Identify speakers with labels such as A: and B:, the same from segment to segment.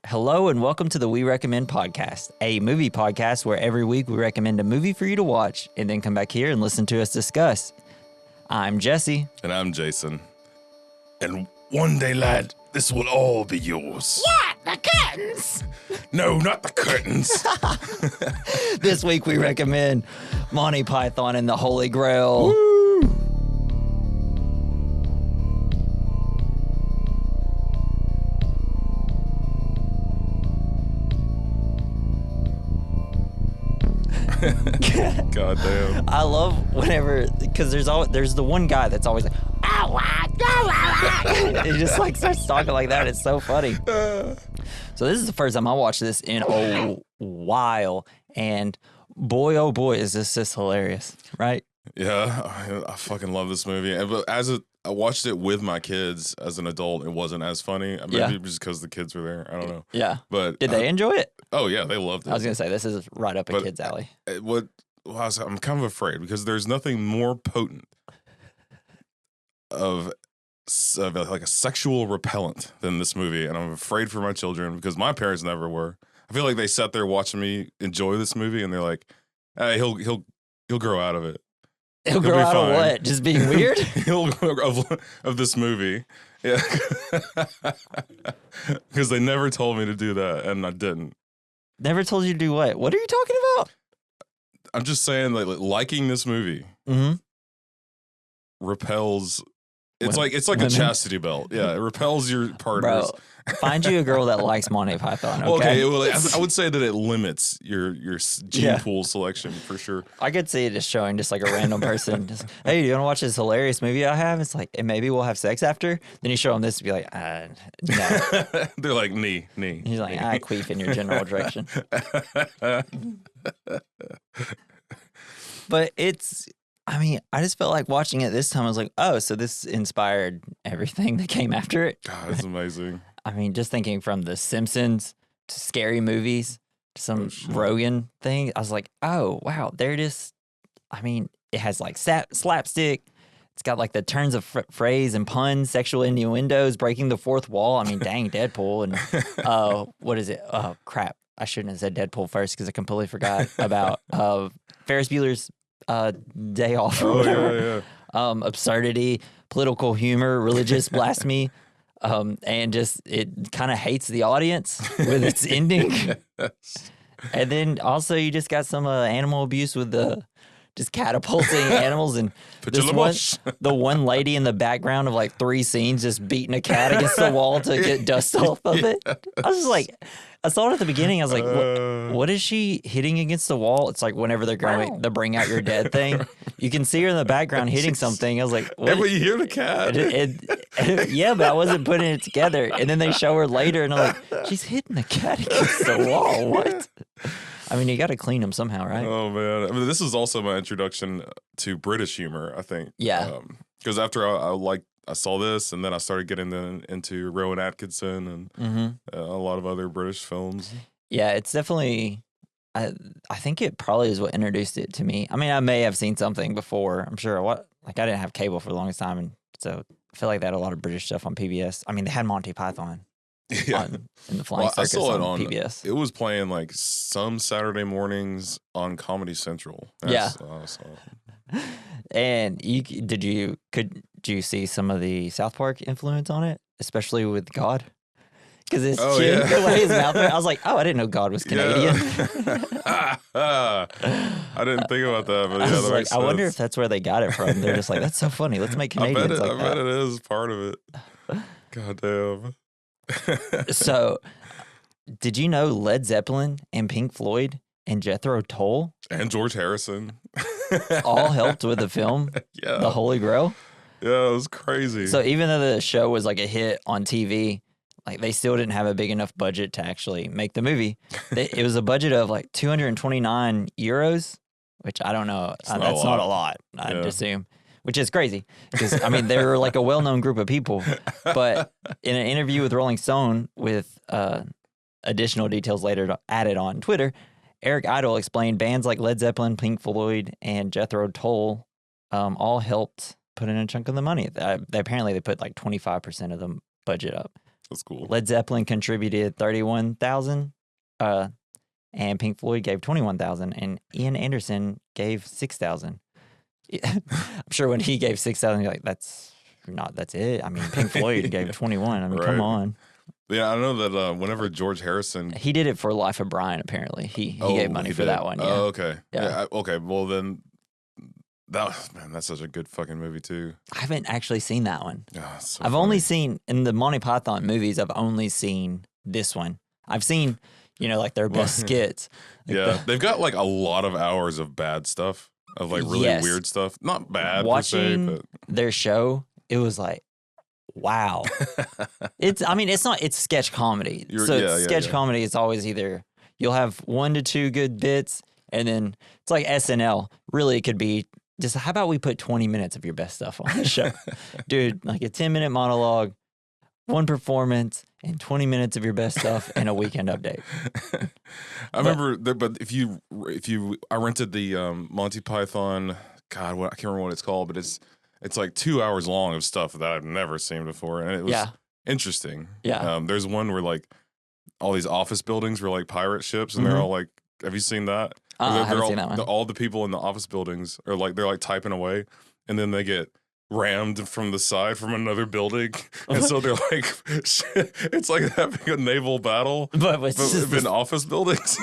A: Hello and welcome to the We Recommend podcast, a movie podcast where every week we recommend a movie for you to watch and then come back here and listen to us discuss. I'm Jesse.
B: And I'm Jason. And one day, lad, this will all be yours.
A: What? The curtains?
B: No, not the curtains.
A: This week we recommend Monty Python and the Holy Grail.
B: Woo! God damn.
A: I love whenever, because there's the one guy that's always like, he just like starts talking like that. It's so funny. So this is the first time I watched this in a while, and boy, oh boy, is this just hilarious, right?
B: Yeah, I fucking love this movie. But I watched it with my kids as an adult, it wasn't as funny. Maybe just because the kids were there. I don't know.
A: Yeah.
B: But
A: did they enjoy it?
B: Oh yeah, they loved it.
A: I was gonna say this is right up a kid's alley.
B: I'm kind of afraid because there's nothing more potent of like a sexual repellent than this movie, and I'm afraid for my children because my parents never were. I feel like they sat there watching me enjoy this movie, and they're like, "Hey, he'll grow out of it.
A: He'll grow out of what? Just being weird?
B: He'll of this movie, yeah." Because they never told me to do that, and I didn't.
A: Never told you to do what? What are you talking about?
B: I'm just saying, like liking this movie repels. It's like a chastity belt. Yeah, it repels your partners.
A: Bro, find you a girl that likes Monty Python.
B: Okay, well, I would say that it limits your gene pool selection for sure.
A: I could see it just showing just like a random person. Just, hey, you want to watch this hilarious movie I have? It's like, and maybe we'll have sex after. Then you show them this and be like, no.
B: They're like, knee.
A: He's like, I queef in your general direction. But I just felt like watching it this time. I was like, oh, so this inspired everything that came after it.
B: God, that's amazing.
A: Just thinking from The Simpsons to scary movies to some Rogan thing. I was like, oh, wow, they're just, it has like slapstick. It's got like the turns of phrase and puns, sexual innuendos, breaking the fourth wall. Dang, Deadpool. And what is it? Oh, crap. I shouldn't have said Deadpool first because I completely forgot about Ferris Bueller's Day Off or whatever. Yeah. Absurdity, political humor, religious blasphemy, and just it kind of hates the audience with its ending. Yes. And then also you just got some animal abuse with the just catapulting animals and the one lady in the background of like 3 scenes just beating a cat against the wall to get dust off of it. I was just like, I saw it at the beginning. I was like, what is she hitting against the wall? It's like whenever they're going to bring out your dead thing. You can see her in the background hitting something. I was like, what?
B: Yeah, but you hear the cat.
A: Yeah, but I wasn't putting it together. And then they show her later and I'm like, she's hitting the cat against the wall. What? You got to clean them somehow, right?
B: Oh, man. This is also my introduction to British humor, I think.
A: Yeah.
B: Because after I saw this, and then I started getting into Rowan Atkinson and a lot of other British films.
A: Yeah, it's definitely, I think it probably is what introduced it to me. I may have seen something before. I'm sure I didn't have cable for the longest time, and so I feel like they had a lot of British stuff on PBS. They had Monty Python.
B: Yeah.
A: In the Flying Circus
B: I saw it on
A: PBS.
B: It was playing like some Saturday mornings on Comedy Central.
A: And could you see some of the South Park influence on it, especially with God? Because the way his mouth went, I was like, oh, I didn't know God was Canadian.
B: I didn't think about that, but yeah, that makes sense.
A: I wonder if that's where they got it from. They're just like, that's so funny. Let's make Canadians
B: I bet it is part of it. God damn.
A: So, did you know Led Zeppelin and Pink Floyd and Jethro Tull
B: and George Harrison
A: all helped with the film, The Holy Grail?
B: Yeah, it was crazy.
A: So even though the show was like a hit on TV, like they still didn't have a big enough budget to actually make the movie. It was a budget of like 229 euros, which I don't know. That's not a lot, I'd assume. Which is crazy because, they were like a well-known group of people. But in an interview with Rolling Stone with additional details later added on Twitter, Eric Idle explained bands like Led Zeppelin, Pink Floyd, and Jethro Tull all helped put in a chunk of the money. Apparently they put like 25% of the budget up.
B: That's cool.
A: Led Zeppelin contributed 31,000, and Pink Floyd gave 21,000, and Ian Anderson gave 6,000. I'm sure when he gave 6,000, you're like, that's it. I mean, Pink Floyd gave 21. I mean, come on.
B: Yeah, I know that whenever George Harrison...
A: He did it for Life of Brian, apparently. He gave money for that one. Yeah.
B: Oh, okay.
A: Yeah.
B: Okay, well then... that's such a good fucking movie, too.
A: I haven't actually seen that one.
B: Oh, so
A: I've
B: funny.
A: only seen, in the Monty Python movies, I've only seen this one. I've seen, like their best skits. Like
B: they've got like a lot of hours of bad stuff, of like really weird stuff. Not bad
A: Watching
B: per se, but...
A: their show, it was like, wow. It's sketch comedy. Sketch comedy is always either you'll have 1 to 2 good bits, and then it's like SNL. Really, it could be just, how about we put 20 minutes of your best stuff on the show? Dude, like a 10-minute monologue, 1 performance, and 20 minutes of your best stuff, and a weekend update.
B: I remember, but I rented the Monty Python, God, I can't remember what it's called, but it's like 2 hours long of stuff that I've never seen before, and it was interesting.
A: Yeah.
B: There's one where like all these office buildings were like pirate ships, and they're all like, have you seen that?
A: I haven't seen that one.
B: All the people in the office buildings are like, they're like typing away, and then they get rammed from the side from another building, and so they're like, it's like having a naval battle, but in office buildings.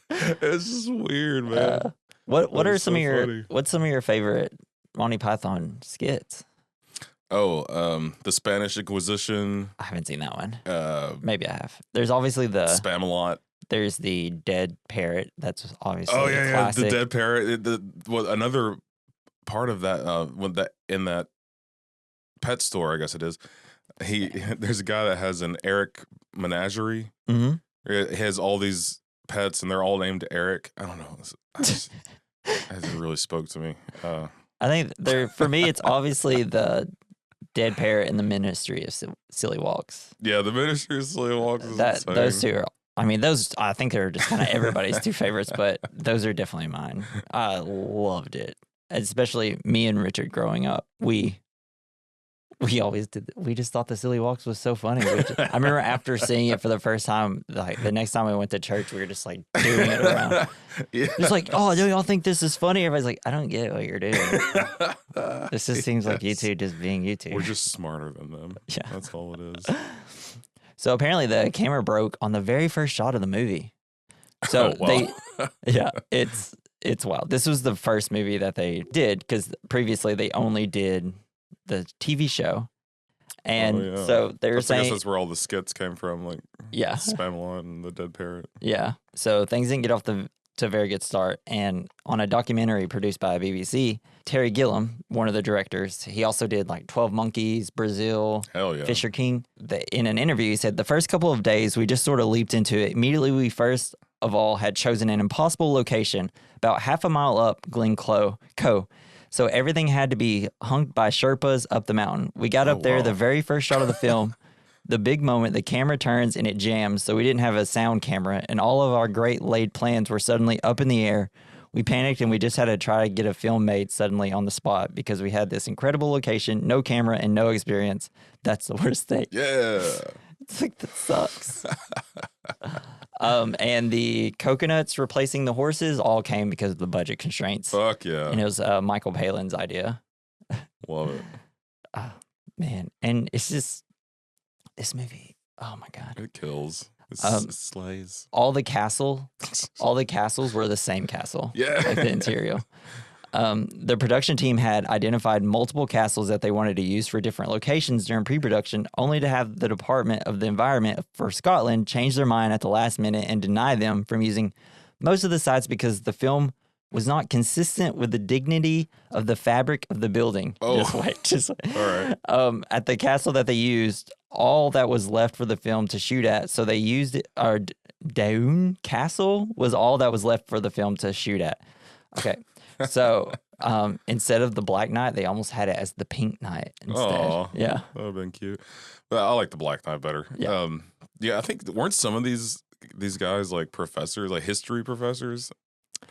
B: It's just weird, man.
A: What's some of your favorite Monty Python skits?
B: Oh, the Spanish Inquisition.
A: I haven't seen that one. Maybe I have. There's obviously the
B: Spamalot.
A: There's the dead parrot. That's obviously a classic.
B: The dead parrot. Another part of that in that pet store, I guess it is. There's a guy that has an Eric menagerie. Mm-hmm. He has all these pets, and they're all named Eric. I don't know. It really spoke to me.
A: I think for me, it's obviously the dead parrot and the Ministry of Silly Walks.
B: Yeah, the Ministry of Silly Walks is insane.
A: Those two are. I mean, those, I think they're just kind of everybody's two favorites, but those are definitely mine. I loved it. Especially me and Richard growing up. We always did. We just thought the Silly Walks was so funny. I remember after seeing it for the first time, like the next time we went to church, we were just like doing it around. Yeah. Just like, oh, do y'all think this is funny? Everybody's like, I don't get what you're doing. This just seems like you two just being you two.
B: We're just smarter than them.
A: Yeah.
B: That's all it is.
A: So apparently the camera broke on the very first shot of the movie. So it's wild. This was the first movie that they did, because previously they only did the TV show. And so they're saying... I guess
B: that's where all the skits came from, like Spamalot and the dead parrot.
A: Yeah. So things didn't get off to a very good start. And on a documentary produced by BBC, Terry Gilliam, one of the directors, he also did like 12 Monkeys, Brazil, Fisher King. In an interview, he said, the first couple of days, we just sort of leaped into it. Immediately, we first of all had chosen an impossible location about half a mile up Glen Cove. So everything had to be hung by Sherpas up the mountain. We got up there, the very first shot of the film, the big moment, the camera turns and it jams, so we didn't have a sound camera, and all of our great laid plans were suddenly up in the air. We panicked, and we just had to try to get a film made suddenly on the spot because we had this incredible location, no camera, and no experience. That's the worst thing.
B: Yeah.
A: It's like, that sucks. And the coconuts replacing the horses all came because of the budget constraints.
B: Fuck yeah.
A: And it was Michael Palin's idea.
B: Love it.
A: Man, and it's just... This movie, oh my God.
B: It kills. It slays.
A: All the castles were the same castle.
B: Yeah.
A: Like the interior. The production team had identified multiple castles that they wanted to use for different locations during pre-production, only to have the Department of the Environment for Scotland change their mind at the last minute and deny them from using most of the sites because the film was not consistent with the dignity of the fabric of the building.
B: Oh.
A: Just wait.
B: All right.
A: At the castle that they used, all that was left for the film to shoot at. So they used our Down Castle was all that was left for the film to shoot at. Okay. So instead of the Black Knight, they almost had it as the Pink Knight instead.
B: Oh,
A: yeah.
B: That would have been cute. But I like the Black Knight better.
A: Yeah.
B: I think, weren't some of these guys like professors, like history professors?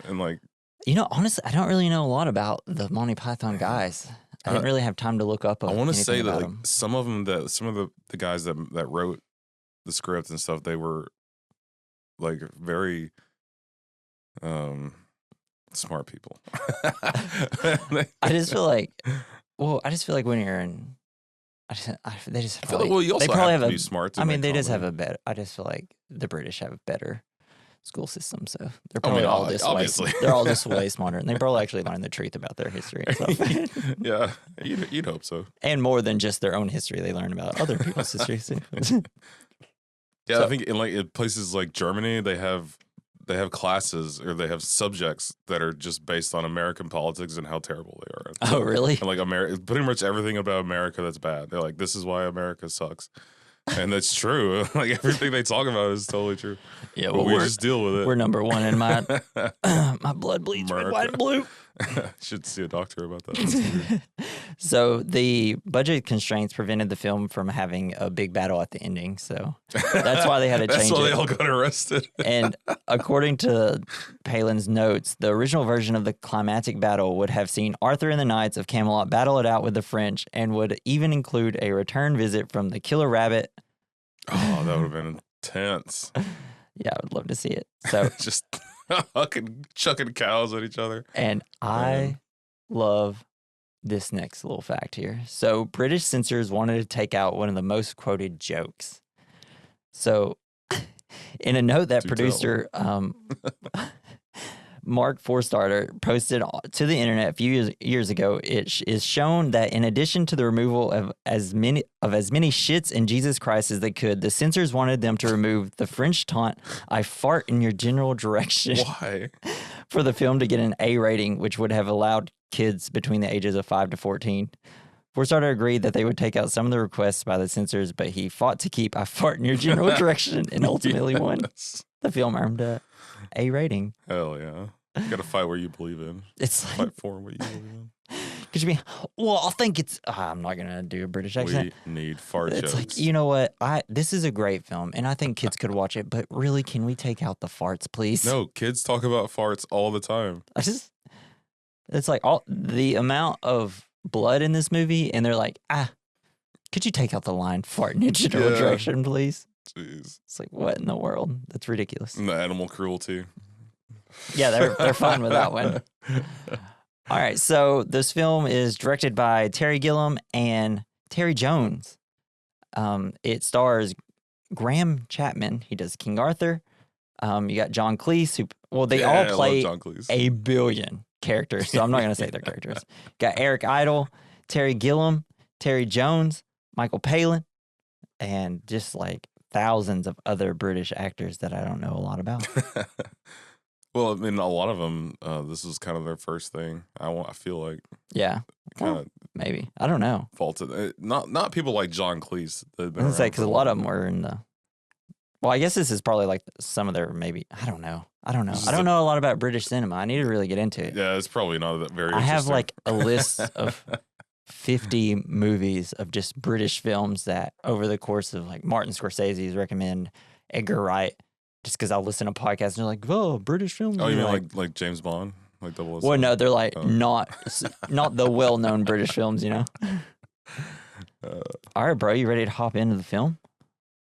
B: And like...
A: Honestly, I don't really know a lot about the Monty Python guys. I didn't really have time to look up.
B: I want to say that
A: about
B: like
A: them.
B: some of the guys that wrote the script and stuff, they were like very smart people.
A: I just feel like, when you're in, they just
B: I feel like, well, you also
A: they probably
B: have to
A: a,
B: be smart. To
A: I mean,
B: make
A: they just have
B: comedy.
A: a better. I just feel like the British have a better school system, so they're
B: I
A: probably
B: mean,
A: all just
B: obviously.
A: they're all just way smarter, and they probably actually learn the truth about their history and stuff.
B: Yeah, you'd hope so.
A: And more than just their own history, they learn about other people's history too.
B: Yeah,
A: So-
B: I think in places like Germany, they have classes or they have subjects that are just based on American politics and how terrible they are.
A: Oh, really?
B: And like pretty much everything about America that's bad. They're like, this is why America sucks. And that's true. Like everything they talk about is totally true.
A: Yeah,
B: but we just deal with it.
A: We're number one in my my blood bleeds red, white, and blue.
B: Should see a doctor about that.
A: So the budget constraints prevented the film from having a big battle at the ending. So that's why they had to change
B: That's why
A: it.
B: they all got arrested.
A: And according to Palin's notes, the original version of the climactic battle would have seen Arthur and the Knights of Camelot battle it out with the French and would even include a return visit from the killer rabbit.
B: Oh, that would have been intense.
A: Yeah, I would love to see it. So
B: Just chucking cows at each other.
A: And I love this next little fact here. So British censors wanted to take out one of the most quoted jokes. So in a note that producer Mark Forstarter posted to the internet a few years ago, it is shown that in addition to the removal of as many shits in Jesus Christ as they could, the censors wanted them to remove the French taunt, "I fart in your general direction."
B: Why?
A: For the film to get an A rating, which would have allowed kids between the ages of 5 to 14. Forstarter agreed that they would take out some of the requests by the censors, but he fought to keep "I fart in your general direction" and ultimately won. The film earned a A rating.
B: Hell yeah. You gotta fight where you believe in.
A: It's like,
B: Fight for what you believe in.
A: could you be, well, I think it's, I'm not going to do a British accent.
B: We need fart
A: It's
B: jokes.
A: like, you know what? This is a great film, and I think kids could watch it, but really, can we take out the farts, please?
B: No, kids talk about farts all the time.
A: It's like the amount of blood in this movie, and they're like, could you take out the line "fart in your general direction, please"?
B: Jeez.
A: It's like, what in the world? That's ridiculous.
B: And the animal cruelty.
A: Yeah, they're fine with that one. All right, so this film is directed by Terry Gilliam and Terry Jones. It stars Graham Chapman. He does King Arthur. You got John Cleese, who they all play a billion characters, so I'm not going to say their characters. Got Eric Idle, Terry Gilliam, Terry Jones, Michael Palin, and just like thousands of other British actors that I don't know a lot about.
B: Well, I mean, a lot of them, this was kind of their first thing. I feel like.
A: Yeah.
B: Kind of
A: maybe. I don't know.
B: faulted. Not people like John Cleese.
A: I was going to say, because a lot of them were in the... Well, I guess this is probably like some of their maybe... I don't know. I don't know a lot about British cinema. I need to really get into it.
B: Yeah, it's probably not that very
A: I have
B: interesting.
A: like a list of 50 movies of just British films that over the course of like Martin Scorsese's recommend, Edgar Wright, just because I'll listen to podcasts and they're like, oh, British films.
B: Oh, you
A: And
B: mean like James Bond? Like 007?
A: Well, no, they're like not the well-known British films, you know? All right, bro, you ready to hop into the film?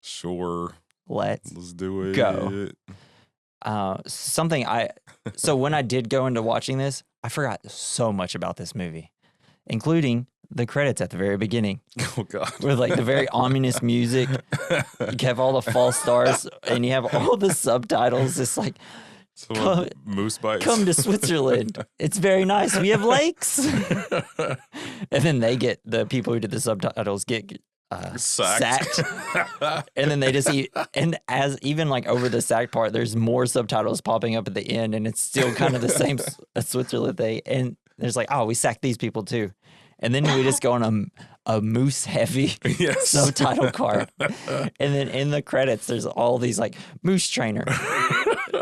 B: Sure.
A: Let's
B: do it.
A: go. So when I did go into watching this, I forgot so much about this movie, including the credits at the very beginning.
B: Oh, God.
A: With like the very ominous music. You have all the false stars and you have all the subtitles. It's like,
B: moose bites.
A: come to Switzerland. It's very nice. We have lakes. And then the people who did the subtitles get sacked. And then they just eat. And as even like over the sacked part, there's more subtitles popping up at the end. And it's still kind of the same Switzerland thing. And there's like, oh, we sacked these people too. And then we just go on a moose heavy subtitle card. And then in the credits, there's all these like moose trainer,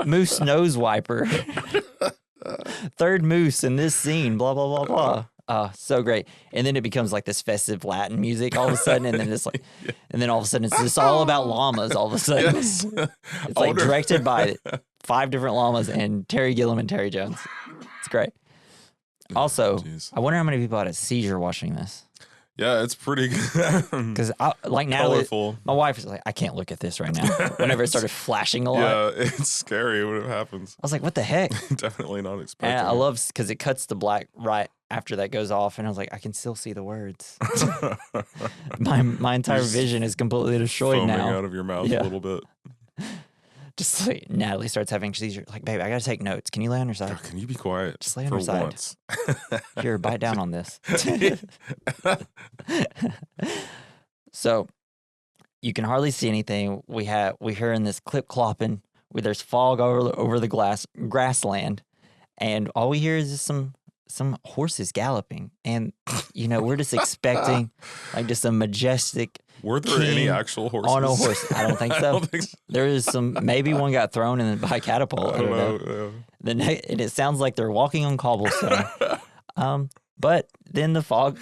A: moose nose wiper, third moose in this scene, blah, blah, blah, blah. So great. And then it becomes like this festive Latin music all of a sudden. And then it's like, and then all of a sudden it's just all about llamas all of a sudden.
B: Yes.
A: It's like directed by 5 different llamas and Terry Gilliam and Terry Jones. It's great. Also,
B: Jeez.
A: I wonder how many people had a seizure watching this.
B: Yeah, it's pretty good.
A: Because, like Natalie,
B: Colorful.
A: my wife is like, I can't look at this right now. Whenever it started flashing a lot,
B: Yeah, it's scary when it happens.
A: I was like, what the heck?
B: Definitely not expecting.
A: And I
B: it.
A: love because it cuts to black right after that goes off, and I was like, I can still see the words. my entire vision is completely destroyed
B: foaming
A: now.
B: out of your mouth a little bit.
A: Just like Natalie starts having seizures. Like, babe, I gotta take notes. Can you lay on your side?
B: God, can you be quiet?
A: Just lay on
B: for
A: your side.
B: once?
A: Here, bite down on this. So you can hardly see anything. We hear in this clip clopping where there's fog over the grassland, and all we hear is just some horses galloping, and we're just expecting like just a majestic.
B: Were there any actual horses
A: on a horse? I don't think so.
B: I don't think so.
A: There is some. Maybe one got thrown in by a catapult.
B: I don't know. Yeah.
A: And it sounds like they're walking on cobblestone. But then the fog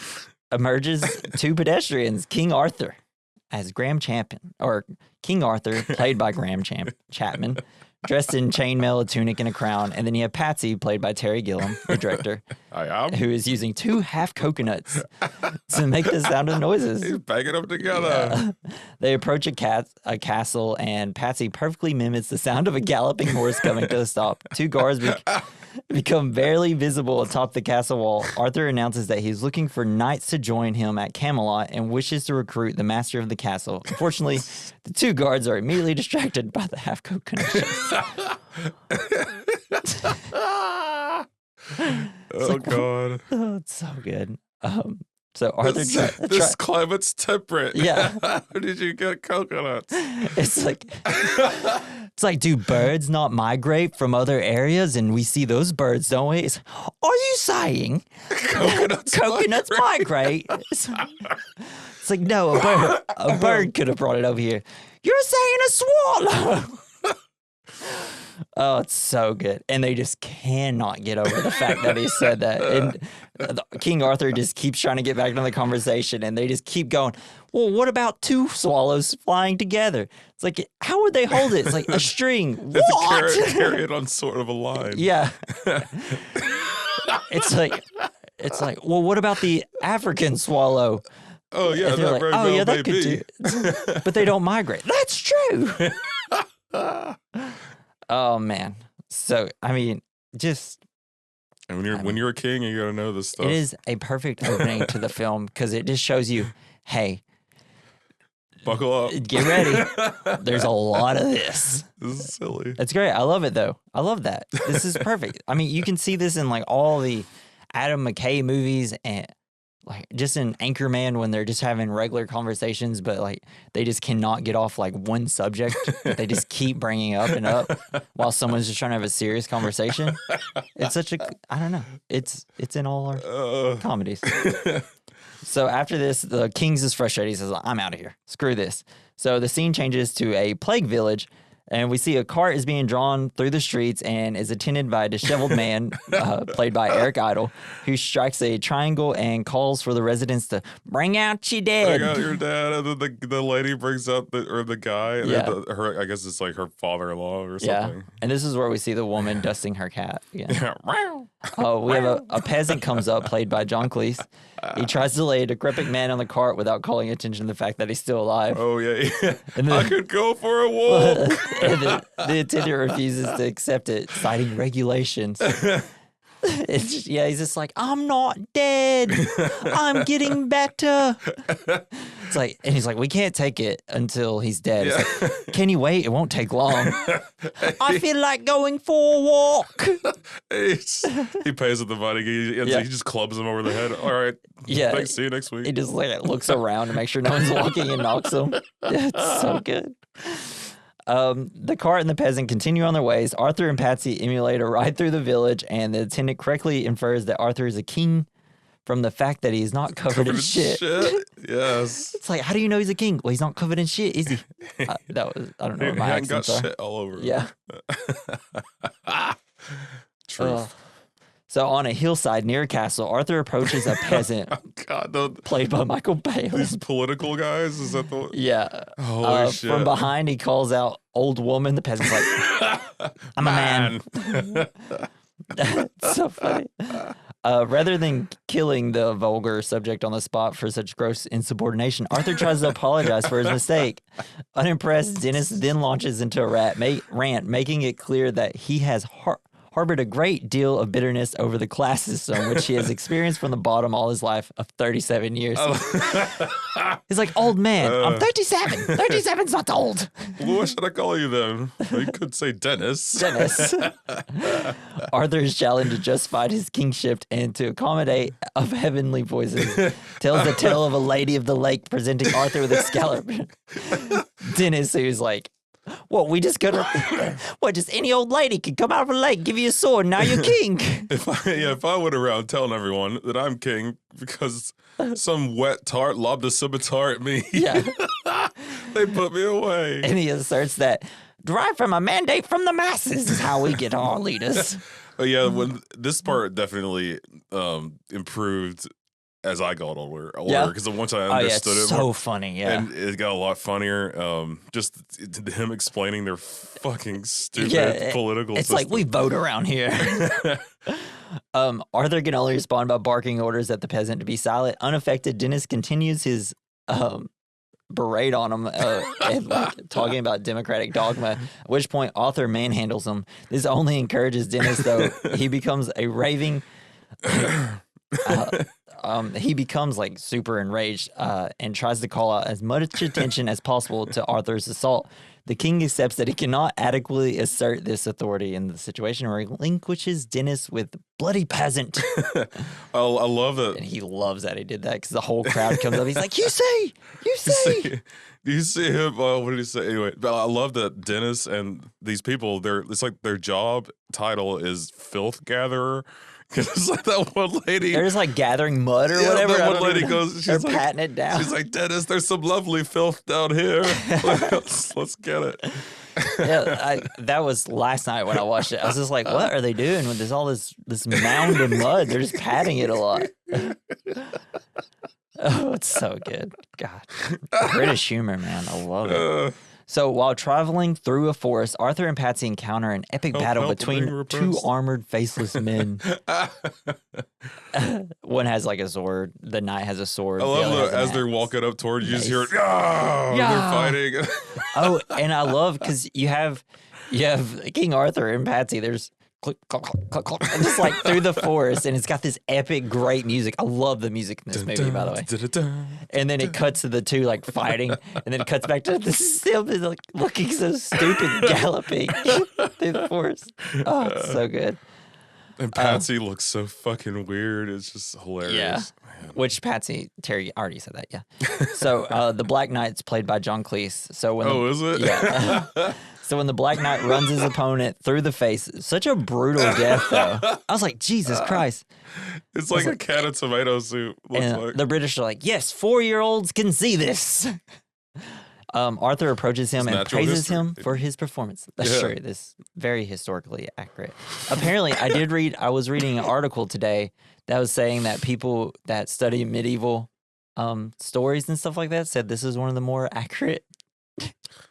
A: emerges two pedestrians, King Arthur as Graham Chapman, or King Arthur, played by Graham Chapman, dressed in chainmail, a tunic, and a crown. And then you have Patsy, played by Terry Gilliam, the director, who is using 2 half coconuts to make the sound of noises.
B: He's banging them together.
A: Yeah. They approach a castle, and Patsy perfectly mimics the sound of a galloping horse coming to a stop. 2 guards become barely visible atop the castle wall. Arthur announces that he's looking for knights to join him at Camelot and wishes to recruit the master of the castle. Unfortunately, the 2 guards are immediately distracted by the half coconut shots.
B: God.
A: Oh, it's so good. So Arthur
B: this climate's temperate.
A: Yeah.
B: How did you get coconuts?
A: It's like, do birds not migrate from other areas? And we see those birds, don't we? Are you saying coconuts migrate? It's like, no, a bird could have brought it over here. You're saying a swallow. Oh, it's so good. And they just cannot get over the fact that he said that. And King Arthur just keeps trying to get back into the conversation, and they just keep going, well, what about 2 swallows flying together? It's like, how would they hold it? It's like a string. What?
B: Carry it on sort of a line.
A: Yeah. It's like, well, what about the African swallow?
B: Oh, yeah, that
A: like,
B: very
A: oh,
B: well
A: yeah,
B: may
A: that could
B: be.
A: do. But they don't migrate. That's true. Oh, man. So, I mean, just...
B: And when you're a king, you got to know this stuff.
A: It is a perfect opening to the film because it just shows you, hey...
B: Buckle up.
A: Get ready. There's a lot of this.
B: This is silly.
A: It's great. I love it, though. I love that. This is perfect. I mean, you can see this in, like, all the Adam McKay movies and... Like just in Anchorman when they're just having regular conversations, but like they just cannot get off like one subject. They just keep bringing up and up while someone's just trying to have a serious conversation. It's such a, I don't know. It's in all our comedies. So after this, the King's is frustrated. He says, I'm out of here. Screw this. So the scene changes to a plague village. And we see a cart is being drawn through the streets and is attended by a disheveled man, played by Eric Idle, who strikes a triangle and calls for the residents to bring out your dad.
B: Bring out your dad. And then the lady brings out the guy. And her, I guess it's like her father-in-law or something.
A: Yeah. And this is where we see the woman dusting her cat.
B: Yeah.
A: We have a peasant comes up, played by John Cleese. He tries to lay a decrepit man on the cart without calling attention to the fact that he's still alive.
B: Oh, yeah. And then, I could go for a walk.
A: And the attendant refuses to accept it, citing regulations. He's just like, I'm not dead. I'm getting better. It's like, and he's like, we can't take it until he's dead.
B: Yeah.
A: It's like, can you wait? It won't take long. I feel like going for a walk.
B: He pays with the money. He just clubs him over the head. All right.
A: Yeah.
B: Thanks. See you next week.
A: He just like looks around to make sure no one's walking and knocks him. It's so good. The cart and the peasant continue on their ways. Arthur and Patsy emulate a ride through the village, and the attendant correctly infers that Arthur is a king from the fact that he's not covered in shit.
B: Yes.
A: It's like, how do you know he's a king? Well, he's not covered in shit, is he? I don't know what my accents
B: got
A: are.
B: shit all over him.
A: Yeah.
B: Truth.
A: So on a hillside near a castle, Arthur approaches a peasant played by Michael Bale.
B: These political guys? Is that the...
A: Yeah.
B: Holy shit.
A: From behind, he calls out, old woman. The peasant's like, I'm a man. It's so funny. Rather than killing the vulgar subject on the spot for such gross insubordination, Arthur tries to apologize for his mistake. Unimpressed, Dennis then launches into a rant, making it clear that he has harbored a great deal of bitterness over the class system, which he has experienced from the bottom all his life of 37 years. He's like, old man, I'm 37. 37's not old.
B: Well, what should I call you then? You could say Dennis.
A: Dennis. Arthur is challenged to justify his kingship and to accommodate of heavenly voices. Tells the tale of a lady of the lake presenting Arthur with a scallop. Dennis, who's like, what, we just gonna, what, just any old lady could come out of a lake, give you a sword, and now you're king.
B: If I went around telling everyone that I'm king because some wet tart lobbed a scimitar at me, they put me away.
A: And he asserts that derived from a mandate from the masses is how we get our leaders.
B: But yeah, when this part definitely improved as I got older, because once I understood it,
A: so funny,
B: and it got a lot funnier. Just him explaining their fucking stupid political.
A: It's
B: system.
A: like we vote around here. Arthur can only respond by barking orders at the peasant to be silent. Unaffected, Dennis continues his berate on him and talking about democratic dogma. At which point, Arthur manhandles him. This only encourages Dennis, though. He becomes a raving. He becomes like super enraged and tries to call out as much attention as possible to Arthur's assault. The king accepts that he cannot adequately assert this authority in the situation and relinquishes Dennis with bloody peasant.
B: I love it.
A: And he loves that he did that because the whole crowd comes up. He's like, you see.
B: Do you see him? What did he say? Anyway, but I love that Dennis and these people, it's like their job title is filth gatherer. Because it's like that one lady.
A: They're just like gathering mud or whatever.
B: That one lady goes,
A: they're like, patting it down.
B: She's like, Dennis, there's some lovely filth down here. Let's get it.
A: That was last night when I watched it. I was just like, what are they doing with all this mound of mud? They're just patting it a lot. Oh, it's so good. God. British humor, man. I love it. So while traveling through a forest, Arthur and Patsy encounter an epic battle between two armored, faceless men. One has like a sword. The knight has a sword.
B: I love that as they're walking up towards you, you hear, they're fighting.
A: Oh, and I love because you have King Arthur and Patsy. There's click, click, click, click, and just like through the forest, and it's got this epic, great music. I love the music in this movie, by the way. And then it cuts to the two like fighting, and then it cuts back to the still like looking so stupid, galloping through the forest. Oh, it's so good.
B: And Patsy looks so fucking weird. It's just hilarious.
A: Yeah. Man. Which Patsy, Terry already said that, yeah. So the Black Knight's played by John Cleese. So when
B: is it?
A: Yeah. So when the Black Knight runs his opponent through the face, such a brutal death, though. I was like, Jesus Christ.
B: It's like a can of tomato soup. Like.
A: The British are like, yes, 4-year-olds can see this. Arthur approaches him and praises him for his performance. That's true. This is very historically accurate. Apparently, I was reading an article today that was saying that people that study medieval stories and stuff like that said this is one of the more accurate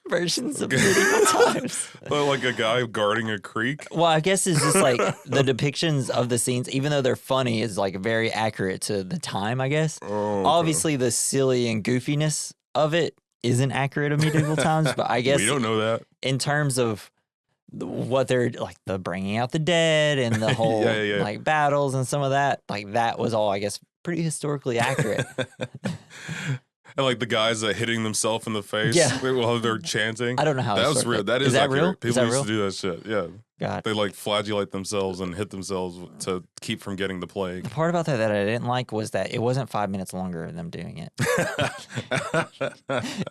A: versions of medieval times.
B: Like a guy guarding a creek?
A: Well, I guess it's just like the depictions of the scenes, even though they're funny, is like very accurate to the time, I guess.
B: Oh, okay.
A: Obviously, the silly and goofiness of it isn't accurate of medieval times, but I guess
B: we don't know that.
A: In terms of what they're like, the bringing out the dead and the whole like battles and some of that, like that was all, I guess, pretty historically accurate.
B: And like the guys that hitting themselves in the face while they're chanting.
A: I don't know how
B: that was real. That is
A: that
B: accurate.
A: real?
B: People used to do that shit. Yeah.
A: God.
B: They like flagellate themselves and hit themselves to keep from getting the plague.
A: The part about that I didn't like was that it wasn't 5 minutes longer of them doing it.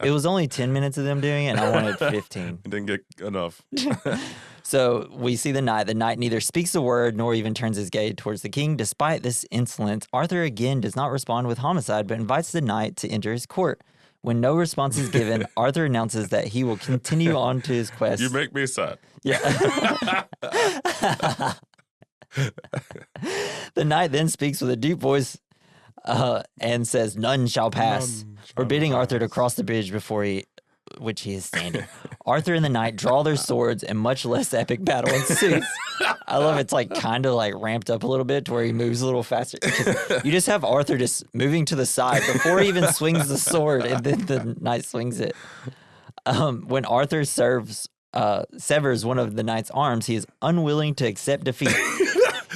A: It was only 10 minutes of them doing it, and I wanted 15.
B: It didn't get enough.
A: So we see the knight. The knight neither speaks a word nor even turns his gaze towards the king. Despite this insolence, Arthur again does not respond with homicide, but invites the knight to enter his court. When no response is given, Arthur announces that he will continue on to his quest.
B: You make me sad.
A: Yeah. The knight then speaks with a deep voice and says, "None shall pass," forbidding Arthur to cross the bridge before he which he is standing. Arthur and the knight draw their swords, and much less epic battle ensues. I love it's like kind of like ramped up a little bit to where he moves a little faster. You just have Arthur just moving to the side before he even swings the sword, and then the knight swings it. When Arthur severs one of the knight's arms, he is unwilling to accept defeat.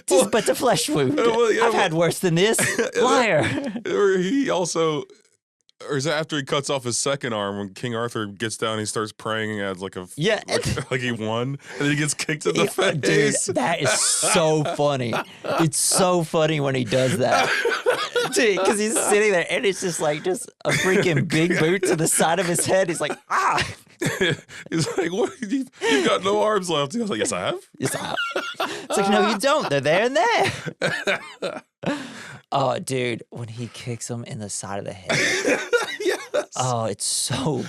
A: Tis but a flesh wound. I've had worse than this. Liar.
B: Or he also, or is it after he cuts off his second arm when King Arthur gets down, he starts praying as like like he won, and then he gets kicked in the face.
A: Dude, that is so funny. It's so funny when he does that. Dude, because he's sitting there and it's just a freaking big boot to the side of his head. He's like, ah.
B: He's like, what? You've got no arms left. He was like, yes, I have.
A: Yes, I have. It's like, no, you don't. They're there and there. Oh, dude, when he kicks him in the side of the head.
B: Yes.
A: Oh, it's so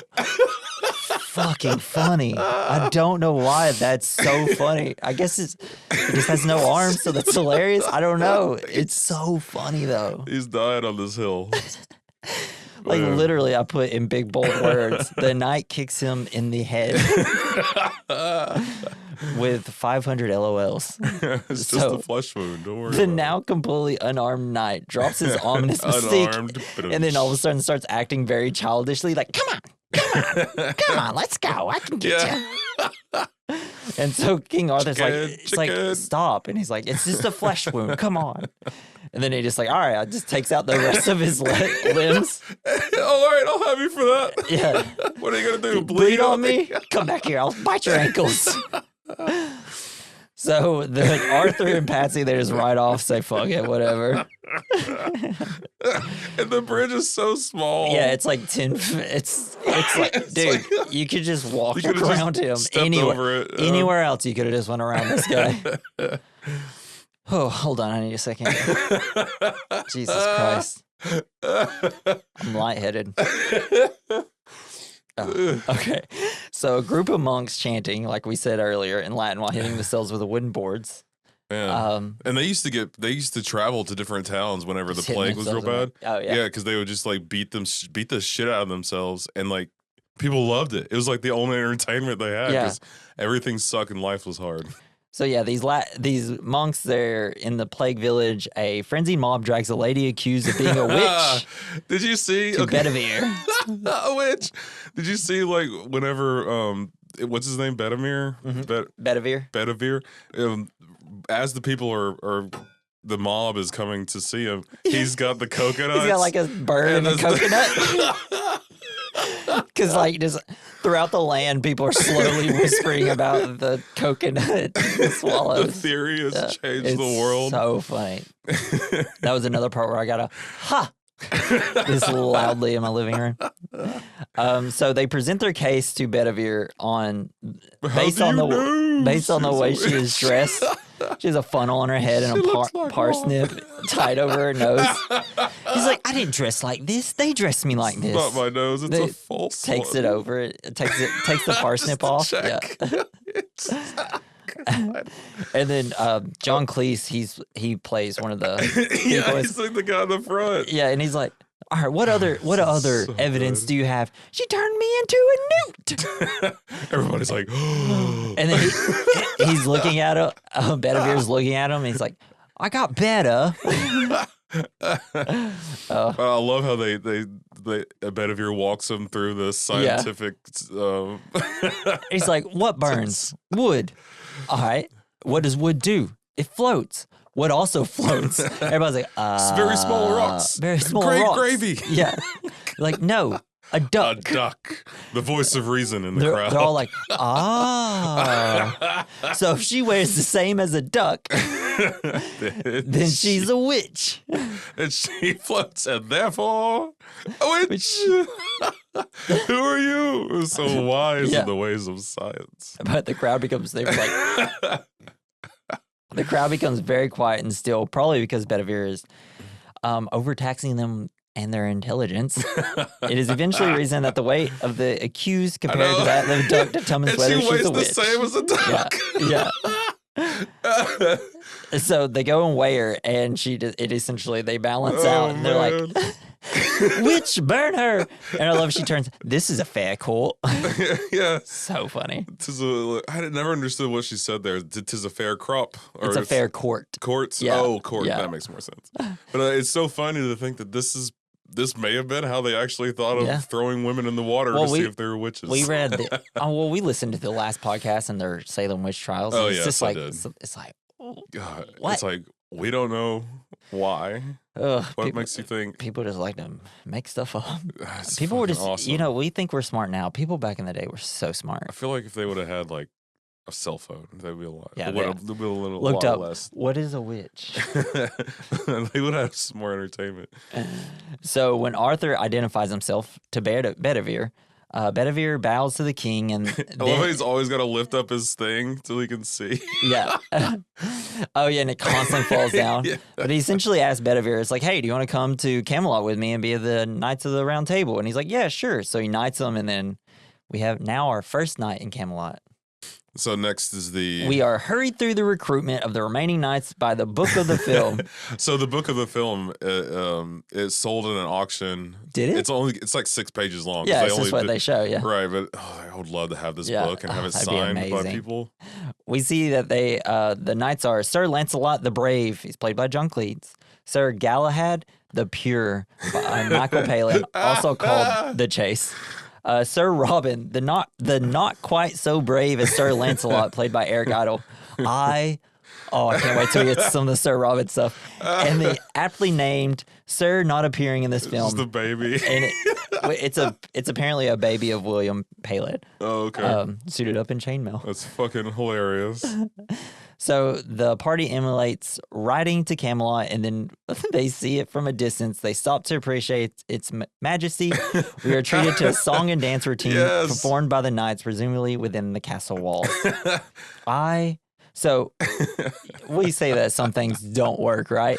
A: fucking funny. I don't know why that's so funny. I guess he just has no arms, so that's hilarious. I don't know. It's so funny, though.
B: He's dying on this hill.
A: Like, literally, I put in big, bold words, the knight kicks him in the head with 500 LOLs.
B: It's just a flesh wound. Don't worry.
A: The now completely unarmed knight drops his ominous mystique and then all of a sudden starts acting very childishly, like, come on, let's go. I can get you. And so King Arthur's like, stop. And he's like, it's just a flesh wound. Come on. And then he just like, all right, just takes out the rest of his limbs.
B: All right, I'll have you for that.
A: Yeah.
B: What are you going to do?
A: Bleed on me? Come back here. I'll bite your ankles. So the Arthur and Patsy, they just ride off, say, fuck it, whatever.
B: And the bridge is so small.
A: Yeah, it's like 10 it's like, dude, you could just walk around him anywhere else. You could have just went around this guy. Oh, hold on, I need a second. Jesus Christ. I'm lightheaded. Oh, okay. So a group of monks chanting, like we said earlier, in Latin while hitting themselves with the wooden boards.
B: Yeah. And they used to travel to different towns whenever the plague was real bad.
A: Oh yeah.
B: Yeah, because they would just like beat the shit out of themselves, and like people loved it. It was like the only entertainment they had because everything sucked and life was hard.
A: So yeah, these monks, they're in the plague village. A frenzied mob drags a lady accused of being a witch.
B: Did you see?
A: To Bedivere.
B: A witch. Did you see like whenever what's his name? Bedivere.
A: Bedivere.
B: Bedivere. As the people are the mob is coming to see him, he's got the coconuts.
A: He's got like a bird and a coconut. Because like just throughout the land, people are slowly whispering about the coconut swallows.
B: The theory has changed the world.
A: So funny. That was another part where I got a ha this loudly in my living room. So they present their case to Bedivere based on the way she is dressed. She has a funnel on her head and a parsnip tied over her nose. He's like, I didn't dress like this. They dressed me like this.
B: Not my nose. It's a false
A: takes
B: one.
A: it over. It takes the parsnip off. Yeah. And then John Cleese, he plays one of the
B: yeah, he's like the guy in the front.
A: Yeah, and he's like, all right, what other so evidence do you have? She turned me into a newt.
B: Everybody's like,
A: and then he's looking at him. Bedivere's looking at him. And he's like, I got better.
B: I love how they Bedivere walks him through the scientific.
A: He's like, what burns? Wood. All right. What does wood do? It floats. What also floats? Everybody's like,
B: very small rocks.
A: Very small
B: Great
A: rocks.
B: gravy.
A: Yeah. Like, no, a duck.
B: A duck. The voice of reason in the crowd.
A: They're all like, So if she wears the same as a duck, then she's a witch.
B: And she floats, and therefore, a witch. Who are you? So wise in the ways of science.
A: But the crowd becomes, the crowd becomes very quiet and still, probably because Bedivere is overtaxing them and their intelligence. It is eventually reasoned that the weight of the accused compared to that of the duck determines whether she's a witch.
B: She weighs the same as a duck.
A: Yeah. So they go and weigh her, and they balance out, and they're like, Witch, burn her. And I love she turns, this is a fair court.
B: Yeah.
A: So funny.
B: I never understood what she said there. Tis a fair crop. Or
A: It's a fair court.
B: Courts?
A: Yeah.
B: Oh, court.
A: Yeah.
B: That makes more sense. But it's so funny to think that this may have been how they actually thought of throwing women in the water to see if they were witches.
A: We read we listened to the last podcast and their Salem witch trials.
B: Oh,
A: it's
B: yes,
A: just
B: I
A: like,
B: did.
A: it's like,
B: God,
A: what?
B: it's like, we don't know why. What makes you think?
A: People just like to make stuff up.
B: It's
A: People were just,
B: awesome.
A: we think we're smart now. People back in the day were so smart.
B: I feel like if they would have had like a cell phone, they'd be a lot.
A: Yeah,
B: would have been a little
A: looked
B: lot
A: up,
B: less.
A: what is a witch?
B: They would have some more entertainment.
A: So when Arthur identifies himself to Bedivere, Bedivere bows to the king, and
B: I love how he's always got to lift up his thing till he can see.
A: Yeah. Oh, yeah, and it constantly falls down.
B: Yeah.
A: But he essentially asks Bedivere, it's like, hey, do you want to come to Camelot with me and be the Knights of the Round Table? And he's like, yeah, sure. So he knights them, and then we have now our first night in Camelot.
B: So next is
A: We are hurried through the recruitment of the remaining knights by the book of the film.
B: So the book of the film, is sold in an auction.
A: Did it?
B: It's like 6 pages long.
A: Yeah, it's just what they show, yeah.
B: Right, but I would love to have this book and have it
A: that'd be
B: signed by
A: amazing.
B: people.
A: We see that the knights are Sir Lancelot the Brave. He's played by John Cleese. Sir Galahad the Pure by Michael Palin, also called The Chase. Sir Robin, the not quite so brave as Sir Lancelot, played by Eric Idle. I can't wait till we get to some of the Sir Robin stuff. And the aptly named Sir not appearing in this film.
B: Just the baby.
A: And it's apparently a baby of William Palin.
B: Oh, okay.
A: Suited up in chainmail.
B: That's fucking hilarious.
A: So the party emulates riding to Camelot, and then they see it from a distance. They stop to appreciate its majesty. We are treated to a song and dance routine performed by the knights, presumably within the castle walls. So we say that some things don't work, right?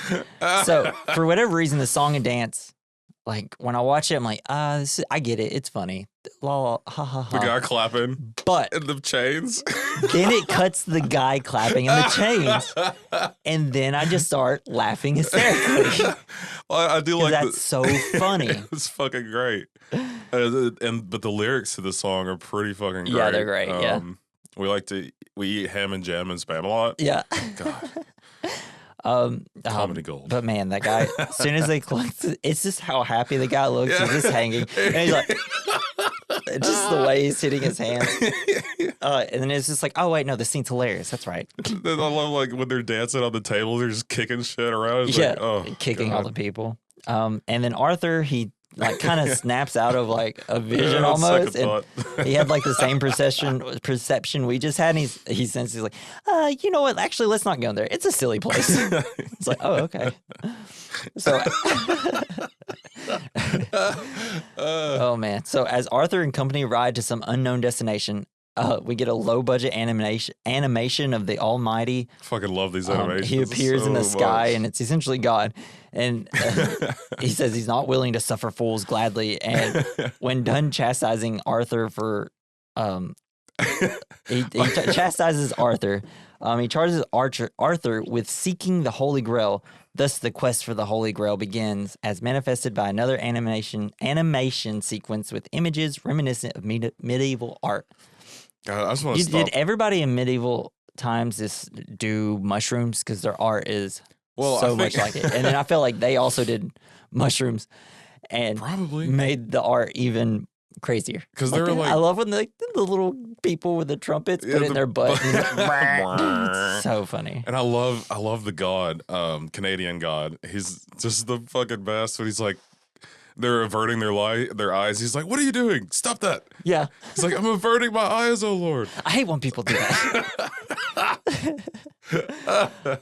A: So for whatever reason, the song and dance, like when I watch it, I'm like, I get it. It's funny. La, la, ha, ha, ha.
B: The guy clapping.
A: But
B: in the chains.
A: then it cuts the guy clapping in the chains. And then I just start laughing hysterically.
B: Well, I do like
A: that's so funny.
B: It's fucking great. But the lyrics to the song are pretty fucking great.
A: Yeah, they're great. Yeah.
B: We eat ham and jam and spam a lot.
A: Yeah.
B: God. Comedy gold.
A: But man, that guy, as soon as they click, it's just how happy the guy looks. He's just hanging. And he's like, just the way he's hitting his hands. And then it's just like, oh, wait, no, this scene's hilarious. That's right.
B: I love like when they're dancing on the table, they're just kicking shit around. It's like, oh,
A: kicking
B: God.
A: all the people. And then Arthur, he like kind of snaps out of like a vision almost. And he had like the same perception we just had. And he's like, you know what? Actually, let's not go there. It's a silly place. It's like, oh, okay. So, oh man. So as Arthur and company ride to some unknown destination, we get a low budget animation of the Almighty.
B: Fucking love these animations.
A: He appears in the sky, and it's essentially God. And he says he's not willing to suffer fools gladly. And when done chastising Arthur for, he chastises Arthur. He charges Arthur with seeking the Holy Grail. Thus, the quest for the Holy Grail begins, as manifested by another animation sequence with images reminiscent of medieval art.
B: God, I just want to stop.
A: Did everybody in medieval times just do mushrooms? Because their art is much like it. And then I feel like they also did mushrooms and
B: probably
A: made the art even crazier.
B: Because they're like,
A: I love when the little people with the trumpets put it in their butt. It's so funny.
B: And I love the god, Canadian god. He's just the fucking best. When he's like, they're averting their eyes. He's like, "What are you doing? Stop that!"
A: Yeah.
B: He's like, "I'm averting my eyes, oh Lord."
A: I hate when people do that.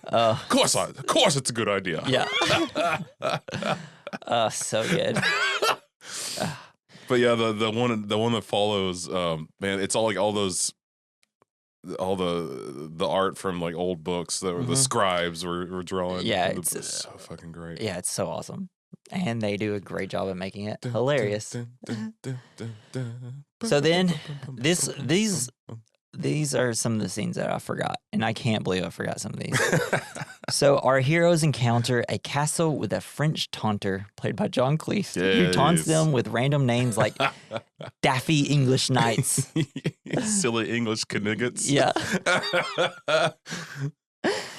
B: Of course, it's a good idea.
A: Yeah. So good.
B: But yeah, the one that follows, man, it's all the art from like old books that the scribes were drawing.
A: Yeah,
B: it's so fucking great.
A: Yeah, it's so awesome. And they do a great job of making it hilarious. So then these are some of the scenes that I forgot, and I can't believe I forgot some of these. So our heroes encounter a castle with a French taunter, played by John Cleese, who taunts them with random names like Daffy English Knights.
B: Silly English Kniggets.
A: Yeah.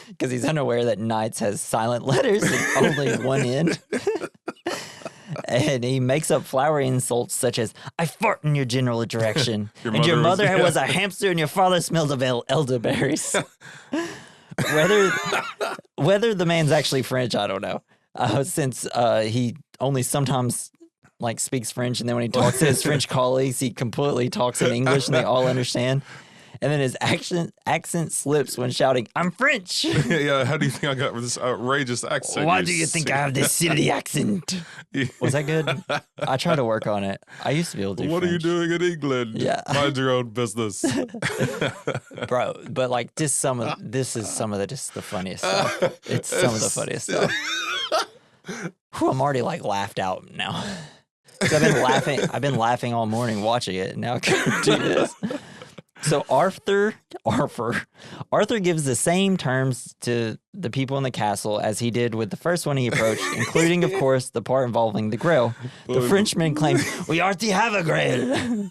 A: Because he's unaware that Knights has silent letters and only one end. And he makes up flowery insults such as, I fart in your general direction. Your mother was a hamster and your father smelled of elderberries. Whether the man's actually French, I don't know. Since he only sometimes like speaks French, and then when he talks to his French colleagues, he completely talks in English and they all understand. And then his accent slips when shouting, I'm French.
B: Yeah, how do you think I got this outrageous accent?
A: Why do you think I have this silly accent? Was that good? I try to work on it. I used to be able to do
B: What
A: French.
B: are you doing in England?
A: Yeah.
B: Mind your own business.
A: Bro, but like this is some of the funniest stuff. It's some of the funniest stuff. Whew, I'm already like laughed out now. 'Cause I've been laughing all morning watching it, and now I can do this. So Arthur gives the same terms to the people in the castle as he did with the first one he approached, including, of course, the part involving the Grail. The Frenchman claims, we already have a Grail,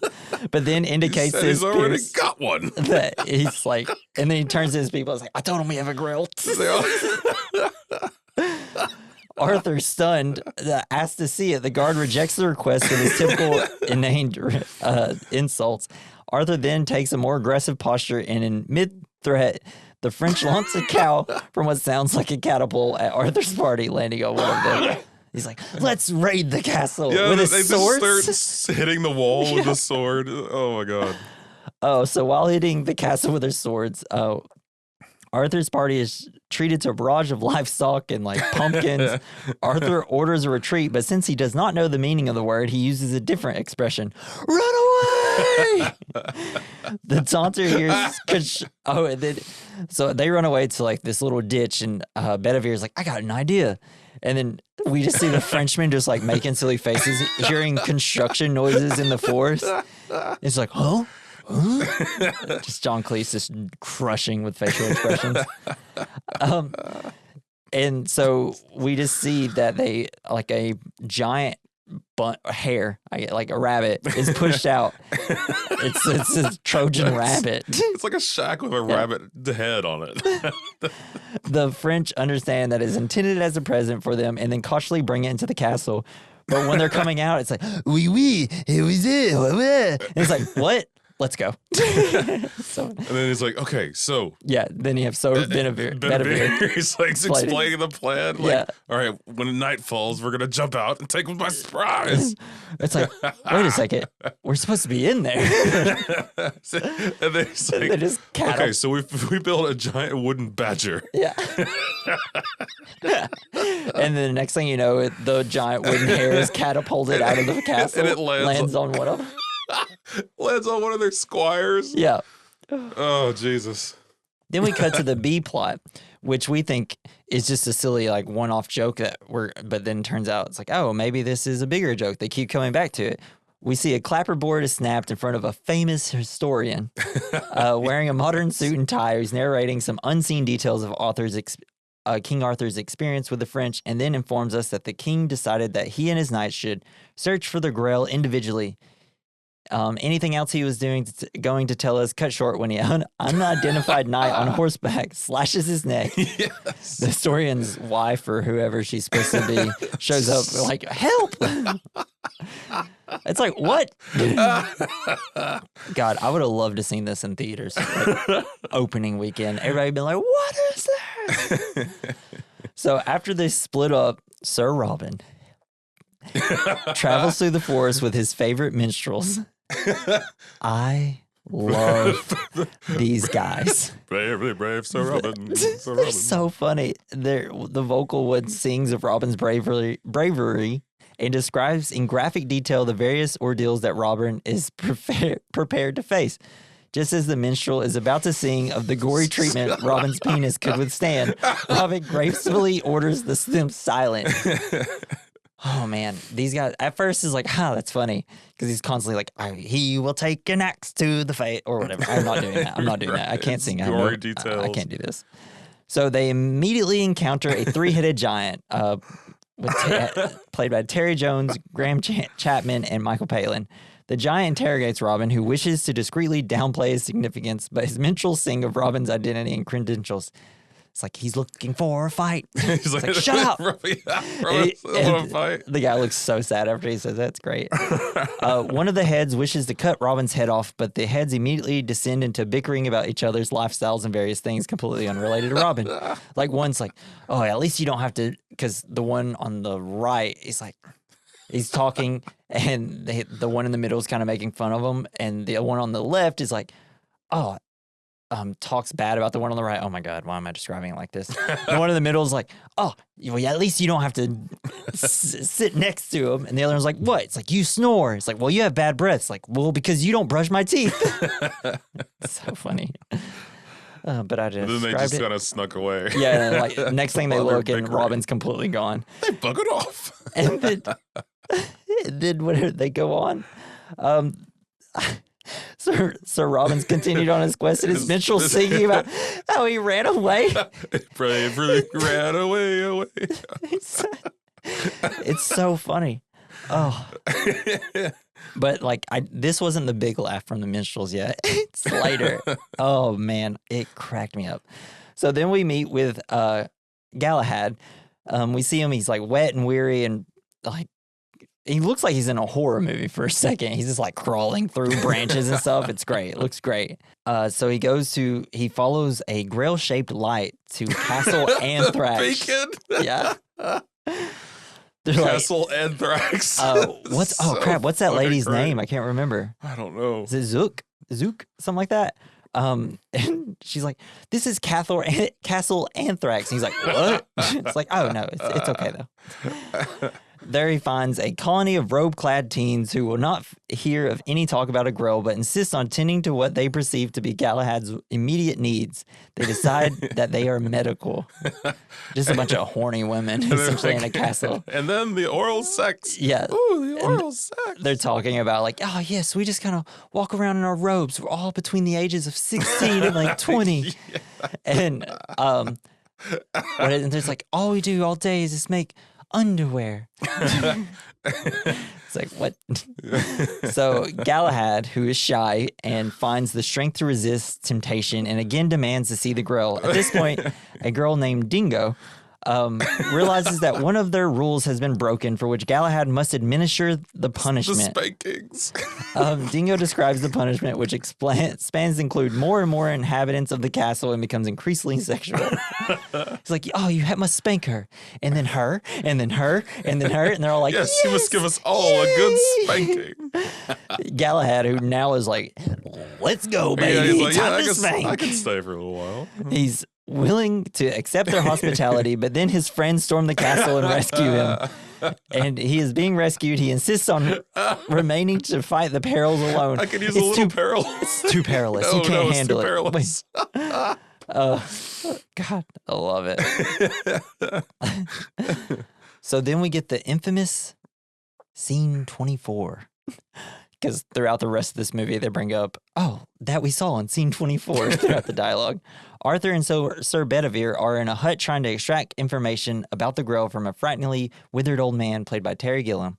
A: but then indicates to his
B: he's already
A: peers
B: got one.
A: that he's like, and then he turns to his people and is like, I told him we have a Grail. Arthur, stunned, asks to see it. The guard rejects the request with his typical inane insults. Arthur then takes a more aggressive posture, and in mid-threat, the French launch a cow from what sounds like a catapult at Arthur's party, landing on one of them. He's like, let's raid the castle with his sword.
B: Just start hitting the wall with a sword. Oh, my God.
A: Oh, so while hitting the castle with their swords, Arthur's party is treated to a barrage of livestock and like pumpkins. Arthur orders a retreat, but since he does not know the meaning of the word, he uses a different expression. Run away! The taunter hears, and then so they run away to like this little ditch, and Bedivere is like, I got an idea. And then we just see the Frenchman just like making silly faces, hearing construction noises in the forest. It's like, huh? Just John Cleese just crushing with facial expressions. And so we just see that they like a giant hare, like a rabbit, is pushed out. It's a Trojan rabbit.
B: It's like a shack with a rabbit head on it.
A: The French understand that it's intended as a present for them and then cautiously bring it into the castle. But when they're coming out, it's like, oui, here we go. And it's like, what? Let's go.
B: And then he's like, okay, so.
A: Yeah, then you have Bedivere.
B: He's like explaining the plan. Like,
A: Yeah.
B: all right, when night falls, we're going to jump out and take them by surprise.
A: It's like, wait a second. We're supposed to be in there.
B: And then he's like,
A: They just
B: okay, so we built a giant wooden badger.
A: Yeah. And then the next thing you know, the giant wooden hare is catapulted out of the castle.
B: And it lands
A: on one of them.
B: Lands on one of their squires.
A: Yeah.
B: Oh, Jesus.
A: Then we cut to the B plot, which we think is just a silly, like, one-off joke but then turns out it's like, oh, maybe this is a bigger joke. They keep coming back to it. We see a clapperboard is snapped in front of a famous historian wearing a modern suit and tie. He's narrating some unseen details of King Arthur's experience with the French, and then informs us that the king decided that he and his knights should search for the Grail individually. Anything else he was going to tell us cut short when an unidentified knight on horseback slashes his neck.
B: Yes.
A: The historian's wife or whoever she's supposed to be shows up like, help! It's like, what? God, I would have loved to seen this in theaters. Like, opening weekend. Everybody been like, what is that? So after they split up, Sir Robin travels through the forest with his favorite minstrels. I love these guys.
B: Bravely brave Sir Robin.
A: They're so funny. The vocal one sings of Robin's bravery and describes in graphic detail the various ordeals that Robin is prepared to face. Just as the minstrel is about to sing of the gory treatment Robin's penis could withstand, Robin gracefully orders the them silent. Oh man, these guys at first is like, that's funny because he's constantly like, he will take an axe to the face or whatever. I'm not doing that. I'm not doing that. I can't sing.
B: Gory details.
A: I can't do this. So they immediately encounter a three-headed giant, played by Terry Jones, Graham Chapman, and Michael Palin. The giant interrogates Robin, who wishes to discreetly downplay his significance, but his minstrels sing of Robin's identity and credentials. It's like he's looking for a fight. He's like, shut up. The guy looks so sad after he says that. It's great. One of the heads wishes to cut Robin's head off, but the heads immediately descend into bickering about each other's lifestyles and various things completely unrelated to Robin. Like one's like, oh, at least you don't have to, because the one on the right is like, he's talking and the one in the middle is kind of making fun of him. And the one on the left is like, oh, talks bad about the one on the right. Oh my God, why am I describing it like this? The one in the middle is like, oh, well, yeah, at least you don't have to sit next to him. And the other one's like, what? It's like, you snore. It's like, well, you have bad breath. It's like, well, because you don't brush my teeth. It's so funny. But I just.
B: Then they just kind of snuck away.
A: Yeah, and like next thing they look and Robin's completely gone.
B: They buggered off.
A: And then when they go on, Sir Robin's continued on his quest, and his minstrel's singing about how he ran away.
B: Bravely ran away.
A: It's so funny. Oh. But like this wasn't the big laugh from the minstrels yet. It's later. Oh man, it cracked me up. So then we meet with Galahad. We see him, he's like wet and weary and like he looks like he's in a horror movie for a second. He's just like crawling through branches and stuff. It's great. It looks great. So he follows a grail-shaped light to Castle Anthrax.
B: Bacon?
A: Yeah.
B: Castle Anthrax.
A: Crap. What's that lady's name? I can't remember.
B: I don't know.
A: Is it Zook? Something like that. And she's like, this is Castle Anthrax. And he's like, what? It's like, oh no, it's okay though. There he finds a colony of robe-clad teens who will not hear of any talk about a grill, but insist on tending to what they perceive to be Galahad's immediate needs. They decide that they are medical. Just a bunch of horny women essentially in a castle.
B: And then the oral sex.
A: Yeah.
B: Ooh, the oral sex.
A: They're talking about like, oh yes, we just kind of walk around in our robes. We're all between the ages of 16 and like 20. Yeah. And there's like, all we do all day is just make underwear. It's like, what? So Galahad, who is shy and finds the strength to resist temptation and again demands to see the grill. At this point, a girl named Dingo realizes that one of their rules has been broken, for which Galahad must administer the punishment.
B: The spankings.
A: Dingo describes the punishment, which expands to include more and more inhabitants of the castle and becomes increasingly sexual. It's like, oh, you must spank her, and then her, and then her, and then her, and they're all like,
B: yes, you must give us all a good spanking.
A: Galahad, who now is like, let's go, baby.
B: Yeah, he's like,
A: time to spank.
B: I can stay for a little while.
A: He's willing to accept their hospitality, but then his friends storm the castle and rescue him. And he is being rescued. He insists on remaining to fight the perils alone.
B: I could use a little peril.
A: It's too perilous.
B: No,
A: you can't handle
B: it's too perilous.
A: God, I love it. So then we get the infamous scene 24. Because throughout the rest of this movie, they bring up, that we saw in scene 24 throughout the dialogue. Arthur and Sir Bedivere are in a hut trying to extract information about the grill from a frighteningly withered old man played by Terry Gilliam,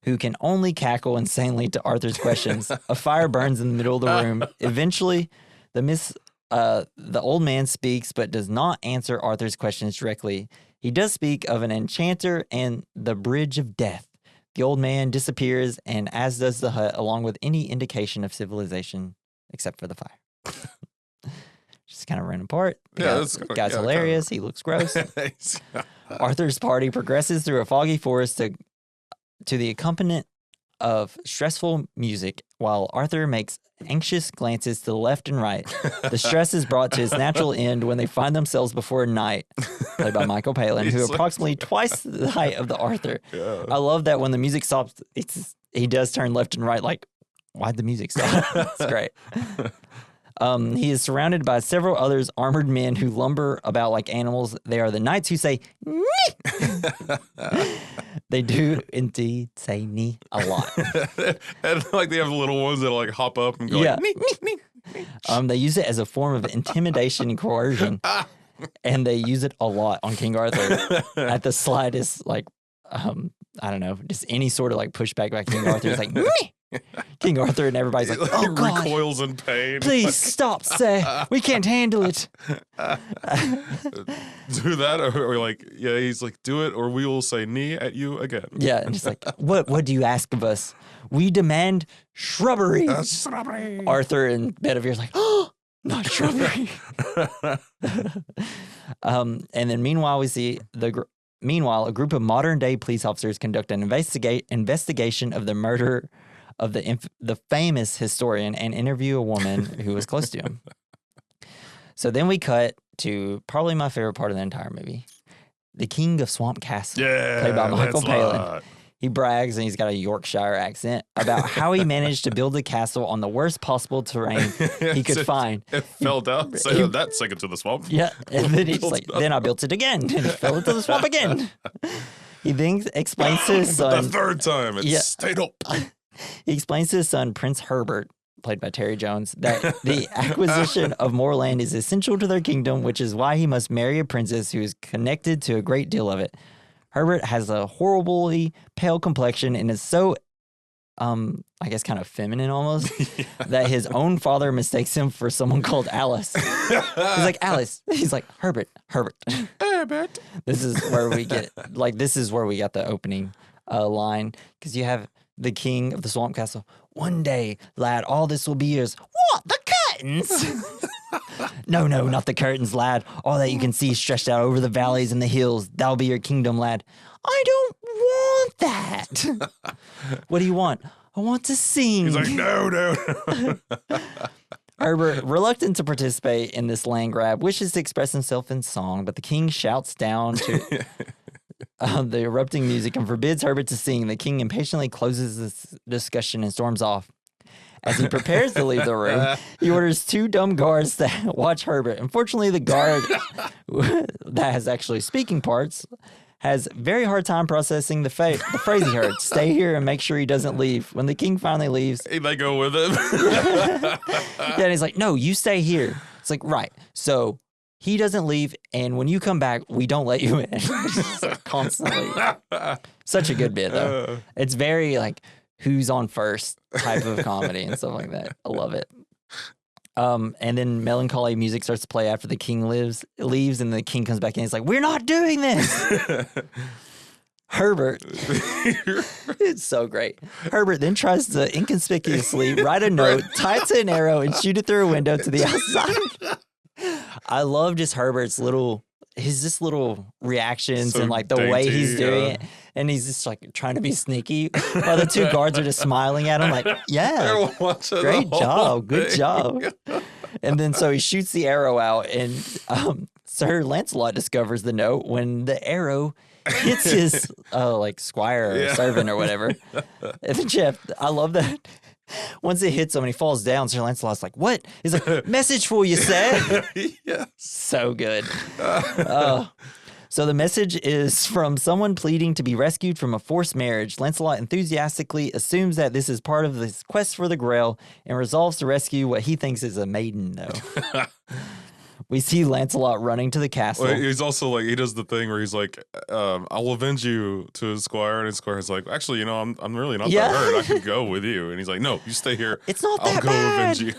A: who can only cackle insanely to Arthur's questions. A fire burns in the middle of the room. Eventually, the old man speaks but does not answer Arthur's questions directly. He does speak of an enchanter and the Bridge of Death. The old man disappears, and as does the hut, along with any indication of civilization, except for the fire. Just kind of ran apart. The guy's hilarious. He looks gross. Arthur's party progresses through a foggy forest to the accompaniment of stressful music, while Arthur makes anxious glances to the left and right. The stress is brought to its natural end when they find themselves before a knight, played by Michael Palin, who approximately twice the height of the Arthur. Yeah. I love that when the music stops, he does turn left and right like, why'd the music stop? It's great. He is surrounded by several others armored men who lumber about like animals. They are the knights who say, They do indeed say "nee" a lot.
B: And like they have little ones that like hop up and go like, nee, nee, nee.
A: They use it as a form of intimidation and coercion, and they use it a lot on King Arthur. At the slightest, like, I don't know, just any sort of like pushback by King Arthur. It's like, nee! King Arthur, and everybody's like, oh,
B: he
A: God.
B: recoils in pain.
A: Please stop, sir. We can't handle it.
B: Do that, or like, yeah, he's like, do it, or we will say knee at you again.
A: Yeah, and it's like, what do you ask of us? We demand shrubbery.
B: Shrubbery.
A: Arthur and Bedevair's like, oh, not shrubbery. And then meanwhile, we see Meanwhile, a group of modern-day police officers conduct an investigation of the murder of the famous historian and interview a woman who was close to him. So then we cut to probably my favorite part of the entire movie. The King of Swamp Castle, played by Michael Palin. He brags, and he's got a Yorkshire accent, about how he managed to build a castle on the worst possible terrain he could find.
B: It fell down. So that sank into the swamp.
A: Yeah, and then he's like, then I built it again, and it fell into the swamp again. He then explains to his son.
B: The third time, it stayed up.
A: He explains to his son, Prince Herbert, played by Terry Jones, that the acquisition of more land is essential to their kingdom, which is why he must marry a princess who is connected to a great deal of it. Herbert has a horribly pale complexion and is so, I guess, kind of feminine almost, that his own father mistakes him for someone called Alice. He's like, Alice. He's like, Herbert.
B: Herbert.
A: This is where we got the opening line, because you have the King of the Swamp Castle. One day, lad, all this will be yours. What? The curtains? No, not the curtains, lad. All that you can see stretched out over the valleys and the hills. That'll be your kingdom, lad. I don't want that. What do you want? I want to sing.
B: He's like, no.
A: Herbert, reluctant to participate in this land grab, wishes to express himself in song, but the king shouts down to the erupting music and forbids Herbert to sing. The king impatiently closes this discussion and storms off. As he prepares to leave the room, he orders two dumb guards to watch Herbert. Unfortunately, the guard that has actually speaking parts has very hard time processing the phrase he heard. Stay here and make sure he doesn't leave. When the king finally leaves,
B: they go with him.
A: Yeah, he's like, no, you stay here. It's like, right. So he doesn't leave, and when you come back, we don't let you in. Like, constantly. Such a good bit, though. It's very like, who's on first type of comedy and stuff like that. I love it. And then melancholy music starts to play after the king leaves, and the king comes back in. He's like, we're not doing this. Herbert. It's so great. Herbert then tries to inconspicuously write a note, tie it to an arrow, and shoot it through a window to the outside. I love just Herbert's little reactions, so and like the dainty, way he's doing it. And he's just like trying to be sneaky while the two guards are just smiling at him like, yeah, great job. Good job. And then so he shoots the arrow out, and Sir Lancelot discovers the note when the arrow hits his like squire or servant or whatever. And then Jeff, I love that. Once it hits him and he falls down, Sir Lancelot's like, what? He's like, message for you, sir.
B: Yes.
A: So good. So the message is from someone pleading to be rescued from a forced marriage. Lancelot enthusiastically assumes that this is part of his quest for the Grail and resolves to rescue what he thinks is a maiden, though. We see Lancelot running to the castle.
B: Well, he's also like, he does the thing where he's like, I'll avenge you to his squire. And his squire's like, actually, you know, I'm really not that hurt. I could go with you. And he's like, no, you stay here.
A: It's not that
B: bad. I'll go avenge you.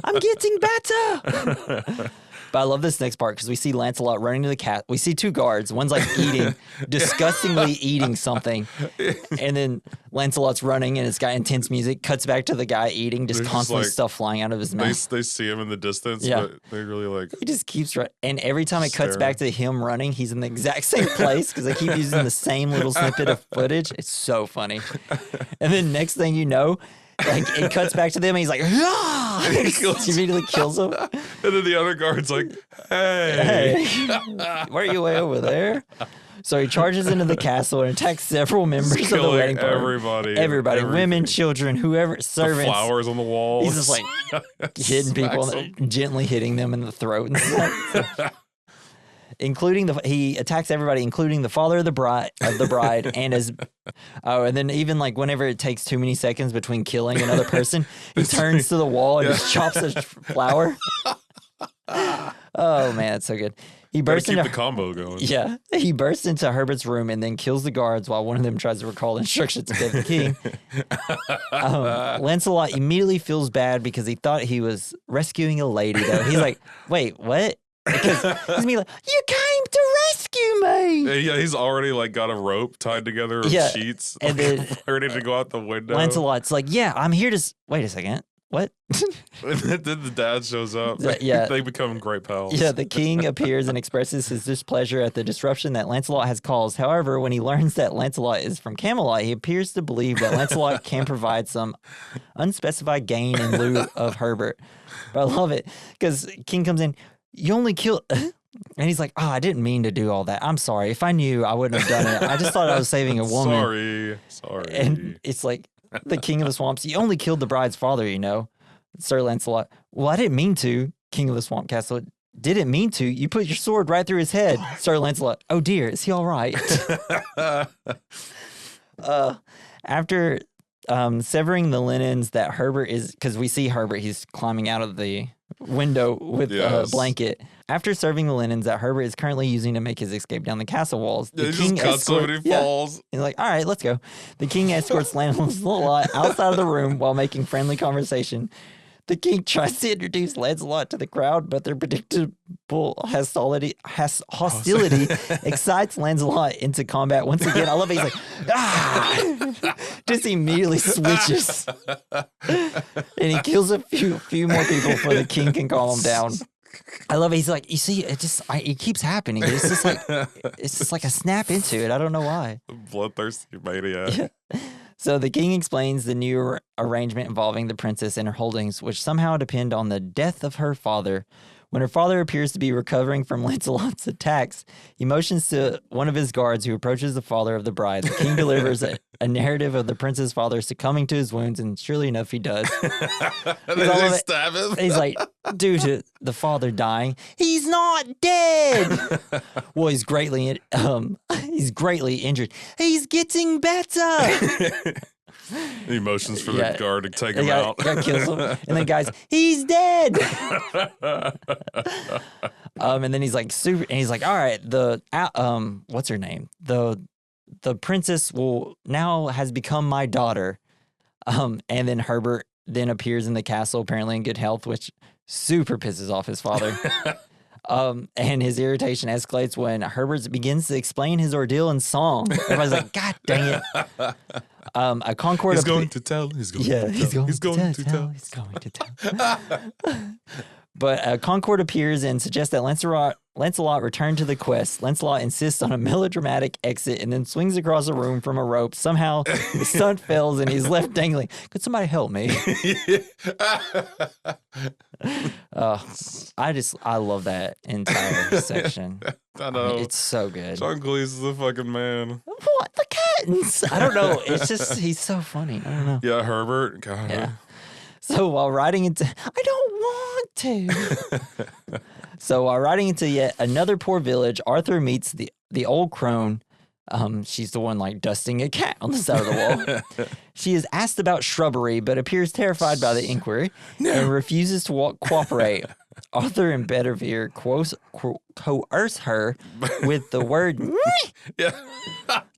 A: I'm getting better. But I love this next part because we see Lancelot running to the cat. We see two guards. One's like eating, disgustingly eating something. And then Lancelot's running and it's got intense music. Cuts back to the guy eating, just constantly stuff flying out of his mouth.
B: They see him in the distance, but they really like...
A: He just keeps running. And every time it cuts back to him running, he's in the exact same place because they keep using the same little snippet of footage. It's so funny. And then next thing you know, like it cuts back to them and he's like, ah! He immediately kills him.
B: And then the other guard's like, hey.
A: Why are you way over there? So he charges into the castle and attacks several members of the wedding party. Everybody, women, children, whoever, servants.
B: The flowers on the walls.
A: He's just like hitting people, gently hitting them in the throat and stuff. he attacks everybody, including the father of the bride and his and then even like whenever it takes too many seconds between killing another person, he turns to the wall and just chops a flower. Oh man, that's so good. He bursts
B: keep
A: into
B: the combo going.
A: Yeah, he bursts into Herbert's room and then kills the guards while one of them tries to recall instructions to the king. Lancelot immediately feels bad because he thought he was rescuing a lady. Though he's like, "Wait, what?" Because he's me like, "You came to rescue me."
B: Yeah, he's already like got a rope tied together of sheets,
A: and then
B: ready to go out the window.
A: Lancelot's like, "Yeah, I'm here to." Wait a second. What?
B: And then the dad shows up.
A: Yeah.
B: They become great pals.
A: Yeah, the king appears and expresses his displeasure at the disruption that Lancelot has caused. However, when he learns that Lancelot is from Camelot, he appears to believe that Lancelot can provide some unspecified gain in lieu of Herbert. But I love it because King comes in, you only killed... And he's like, I didn't mean to do all that. I'm sorry. If I knew, I wouldn't have done it. I just thought I was saving a woman.
B: Sorry.
A: And it's like... The king of the swamps, you only killed the bride's father, you know, Sir Lancelot. Well, I didn't mean to, king of the swamp castle. Didn't mean to. You put your sword right through his head, Sir Lancelot. Oh dear, is he all right? After severing the linens that Herbert is, because we see Herbert, he's climbing out of the window with a blanket. After serving the linens that Herbert is currently using to make his escape down the castle walls, the king
B: just cuts him and he falls.
A: He's like, all right, let's go. The king escorts Lancelot outside of the room while making friendly conversation. The king tries to introduce Lancelot to the crowd, but their predictable hostility excites Lancelot into combat once again. I love it. He's like, just immediately switches. And he kills a few more people before the king can calm him down. I love it. He's like, you see, it keeps happening. It's just like a snap into it. I don't know why.
B: Bloodthirsty maniac.
A: Yeah. So the king explains the new arrangement involving the princess and her holdings, which somehow depend on the death of her father. When her father appears to be recovering from Lancelot's attacks, he motions to one of his guards who approaches the father of the bride. The king delivers a narrative of the prince's father succumbing to his wounds, and surely enough, he does.
B: They stab him.
A: He's like, due to the father dying, he's not dead. Well, he's greatly injured. He's getting better.
B: The emotions for the guard to take him out.
A: Kills him. And then guys, he's dead. And then he's like super, and he's like, all right, what's her name? The princess has become my daughter. And then Herbert then appears in the castle, apparently in good health, which super pisses off his father. And his irritation escalates when Herbert begins to explain his ordeal in song. Everybody's like, God dang it. A Concord
B: He's going to tell. He's going to tell.
A: But a Concord appears and suggests that Lancelot return to the quest. Lancelot insists on a melodramatic exit and then swings across a room from a rope. Somehow the stunt fails and he's left dangling. Could somebody help me? I love that entire section.
B: I know.
A: It's so good.
B: John Cleese is the fucking man.
A: What? The kittens? I don't know. It's just, he's so funny. I don't know.
B: Yeah, Herbert. God.
A: Yeah. So while riding into... I don't want to. So while riding into yet another poor village, Arthur meets the old crone. She's the one like dusting a cat on the side of the wall. She is asked about Shrubbery, but appears terrified by the inquiry and refuses to cooperate. Arthur and Bedivere coerce her with the word.
B: Yeah,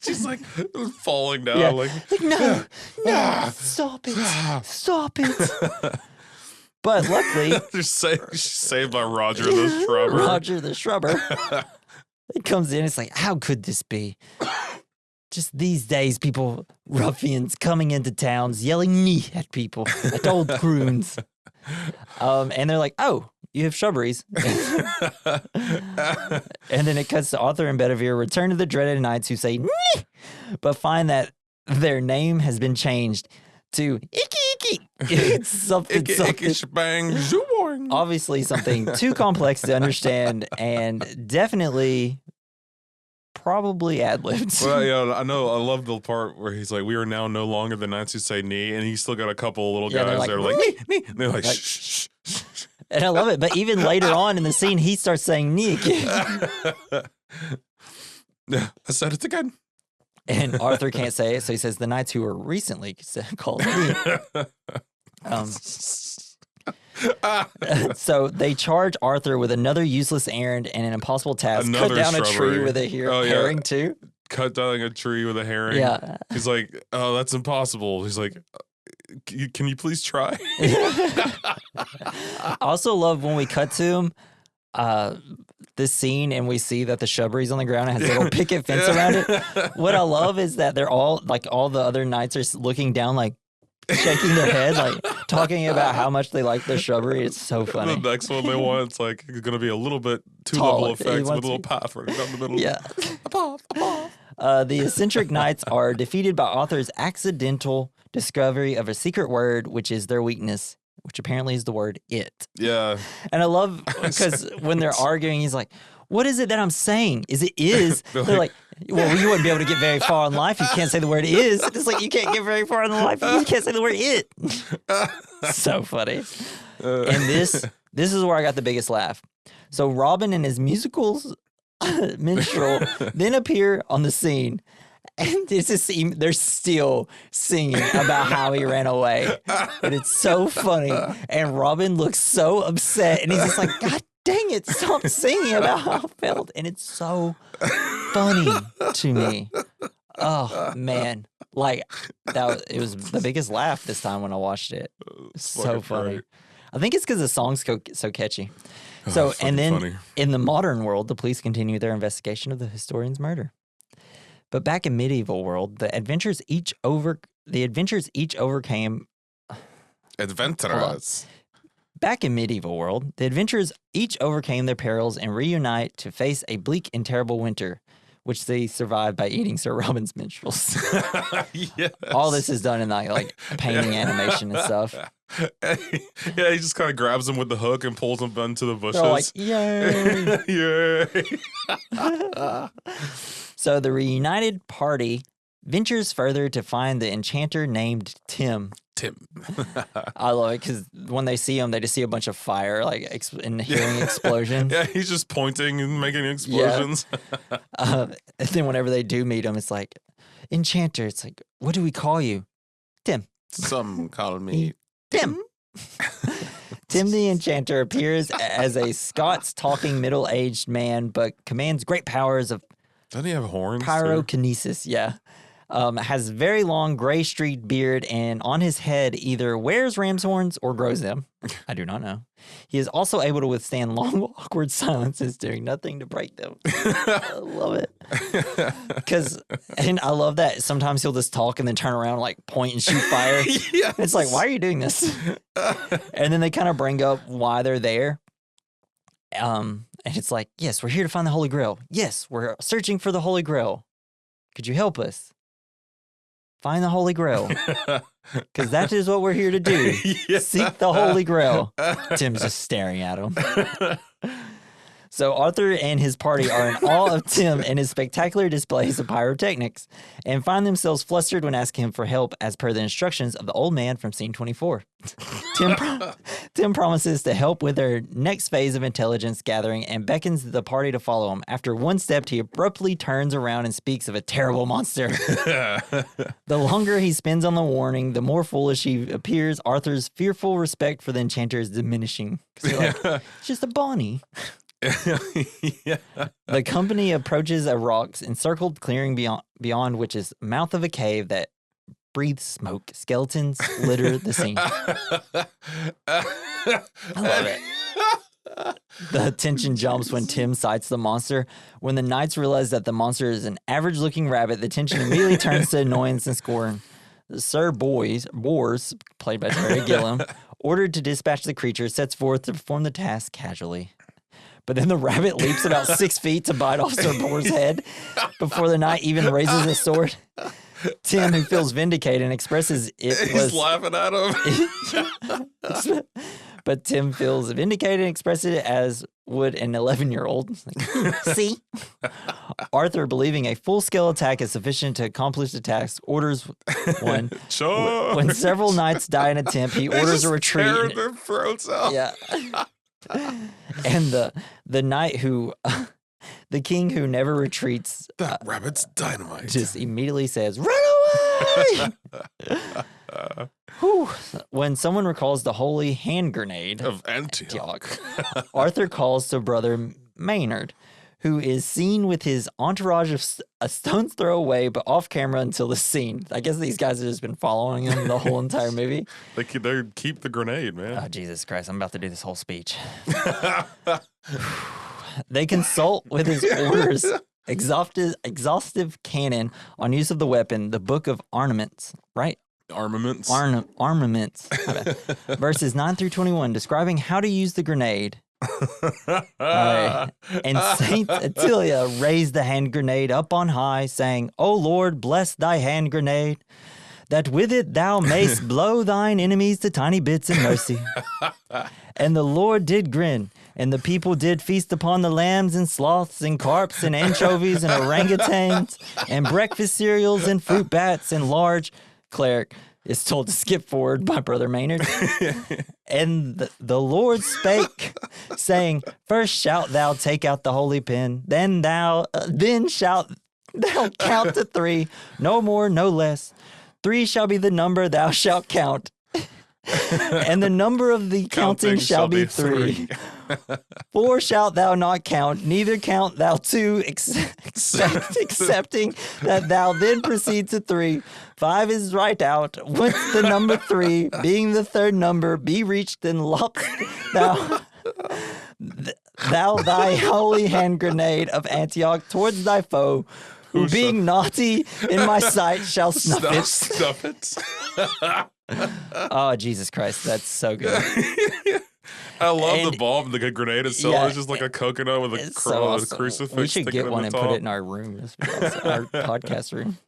B: she's like falling down. Like
A: no, stop it. But luckily,
B: she's saved by Roger the Shrubber.
A: Roger the Shrubber. It comes in. It's like, how could this be? Just these days, ruffians coming into towns, yelling "knee" at people, at old croons. And they're like, oh, you have shrubberies. And then it cuts to Arthur and Bedivere return to the dreaded knights who say, "knee," but find that their name has been changed to Icky Icky. It's something,
B: Icky shebang, zooboing.
A: Obviously something too complex to understand and definitely probably ad-libbed.
B: Well, yeah, I know. I love the part where he's like, we are now no longer the knights who say knee, and he's still got a couple little guys that are like, knee. And they're like, shh.
A: And I love it. But even later on in the scene, he starts saying Nick.
B: I said it again.
A: And Arthur can't say it, so he says the knights who were recently called Nick. So they charge Arthur with another useless errand and an impossible task.
B: Another
A: Cut down
B: shrubbery.
A: a tree with a herring too.
B: Cut down a tree with a herring.
A: Yeah.
B: He's like, oh, that's impossible. He's like, can you please try?
A: I also love when we cut to him, this scene, and we see that the shrubbery's on the ground and has a little picket fence around it. What I love is that they're all the other knights are looking down, like shaking their heads, like talking about how much they like the shrubbery. It's so funny.
B: The next one they want, it's like it's going to be a little bit
A: Tall,
B: two-level effects with a
A: wants
B: little path right down the middle.
A: Yeah.
B: Above.
A: The eccentric knights are defeated by Arthur's accidental discovery of a secret word, which is their weakness, which apparently is the word it.
B: Yeah.
A: And I love because when they're arguing, he's like, what is it that I'm saying? Is it is? They're like, well, you wouldn't be able to get very far in life. You can't say the word is. It's like you can't get very far in life. You can't say the word it. So funny. And this is where I got the biggest laugh. So Robin and his musicals minstrel then appear on the scene. And they're still singing about how he ran away. And it's so funny. And Robin looks so upset. And he's just like, God dang it, stop singing about how I felt. And it's so funny to me. Oh, man. Like, it was the biggest laugh this time when I watched it. So funny.
B: Great.
A: I think it's because the song's so catchy. So, and then
B: funny.
A: In the modern world, the police continue their investigation of the historian's murder. But back in medieval world, the adventurers each overcame.
B: Adventurers.
A: Back in medieval world, the adventurers each overcame their perils and reunite to face a bleak and terrible winter, which they survived by eating Sir Robin's minstrels.
B: Yes.
A: All this is done in like painting animation and stuff.
B: Yeah, he just kind of grabs him with the hook and pulls him into the bushes.
A: They're all like, yay!
B: Yay!
A: So the reunited party ventures further to find the enchanter named Tim. I love it because when they see him, they just see a bunch of fire, like and hearing explosions.
B: Yeah, he's just pointing and making explosions.
A: Yeah. And then whenever they do meet him, it's like, enchanter. It's like, what do we call you? Tim.
B: Some call me
A: Tim. Tim the Enchanter appears as a Scots talking middle-aged man, but commands great powers of
B: Doesn't he have horns?
A: pyrokinesis. Yeah. Has very long gray streaked beard, and on his head either wears ram's horns or grows them. I do not know. He is also able to withstand long, awkward silences, doing nothing to break them. I love it. And I love that sometimes he'll just talk and then turn around and like point and shoot fire.
B: Yes.
A: It's like, why are you doing this? And then they kind of bring up why they're there. And it's like, yes, we're here to find the Holy Grail. Yes, we're searching for the Holy Grail. Could you help us? Find the Holy Grail. Because that is what we're here to do. Yeah. Seek the Holy Grail. Tim's just staring at him. So Arthur and his party are in awe of Tim and his spectacular displays of pyrotechnics and find themselves flustered when asking him for help as per the instructions of the old man from scene 24. Tim promises to help with their next phase of intelligence gathering and beckons the party to follow him. After one step, he abruptly turns around and speaks of a terrible monster. The longer he spends on the warning, the more foolish he appears. Arthur's fearful respect for the enchanter is diminishing. Like, it's just a Bonnie.
B: Yeah.
A: The company approaches a rocks encircled clearing beyond which is mouth of a cave that breathes smoke. Skeletons litter the scene. I love it. The tension jumps when Tim sights the monster. When the knights realize that the monster is an average-looking rabbit, the tension immediately turns to annoyance and scorn. Sir Bors, played by Terry Gilliam, ordered to dispatch the creature, sets forth to perform the task casually. But then the rabbit leaps about 6 feet to bite off Sir Boar's head before the knight even raises his sword. Tim, who feels vindicated and expresses
B: He's laughing at him.
A: But Tim feels vindicated and expresses it as would an 11-year-old. Like, see? Arthur, believing a full-scale attack is sufficient to accomplish the task, orders one.
B: Sure.
A: When several knights die in an attempt, he orders a retreat.
B: Tear their throats out.
A: Yeah. And the knight who, the king who never retreats,
B: That rabbit's dynamite.
A: just immediately says, "Run away!" Whew. When someone recalls the holy hand grenade
B: Of Antioch.
A: Arthur calls to brother Maynard, who is seen with his entourage of a stone's throw away, but off camera until the scene. I guess these guys have just been following him the whole entire movie.
B: They keep the grenade, man.
A: Oh, Jesus Christ. I'm about to do this whole speech. They consult with his orders, exhaustive canon on use of the weapon, the Book of Armaments, right?
B: Armaments.
A: Armaments. Verses 9 through 21, describing how to use the grenade. All right. And Saint Attilia raised the hand grenade up on high, saying, "O Lord, bless thy hand grenade, that with it thou mayst blow thine enemies to tiny bits in mercy." And the Lord did grin, and the people did feast upon the lambs and sloths and carps and anchovies and orangutans and breakfast cereals and fruit bats and large cleric is told to skip forward by Brother Maynard. And the Lord spake, saying, "First shalt thou take out the holy pen, then shalt thou count to 3, no more, no less. 3 shall be the number thou shalt count, and the number of the counting shall be 3. 4 shalt thou not count, neither count thou 2, excepting that thou then proceed to 3. 5 is right out. Once the number 3, being the third number, be reached, then lopst thou thy holy hand grenade of Antioch towards thy foe, who being naughty in my sight shall snuff it."
B: Snuff it.
A: Oh, Jesus Christ, that's so good.
B: I love the bomb, the grenade itself.
A: Yeah,
B: It's just like a coconut with a
A: so awesome.
B: crucifix.
A: We should get one and put it in our room, our podcast room.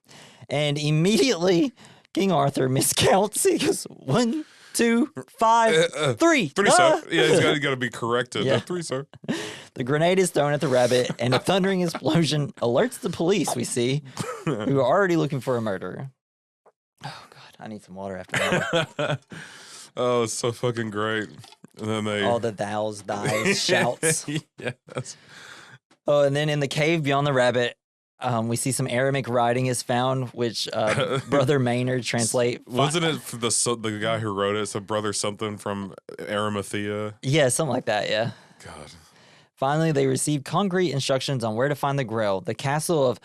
A: And immediately, King Arthur miscounts. He goes, 1, 2, 5, 3.
B: 3, sir. Yeah, he's got to be corrected.
A: Yeah.
B: 3, sir.
A: The grenade is thrown at the rabbit, and a thundering explosion alerts the police, we see, who are already looking for a murderer. Oh, God, I need some water after that.
B: Oh, it's so fucking great. And then they...
A: All the thous, thys, shouts.
B: Yes.
A: Oh, and then in the cave beyond the rabbit, we see some Aramaic writing is found, which Brother Maynard translate.
B: Wasn't it for the guy who wrote it? It's a brother something from Arimathea.
A: Yeah, something like that, yeah.
B: God.
A: Finally, they receive concrete instructions on where to find the Grail, the castle of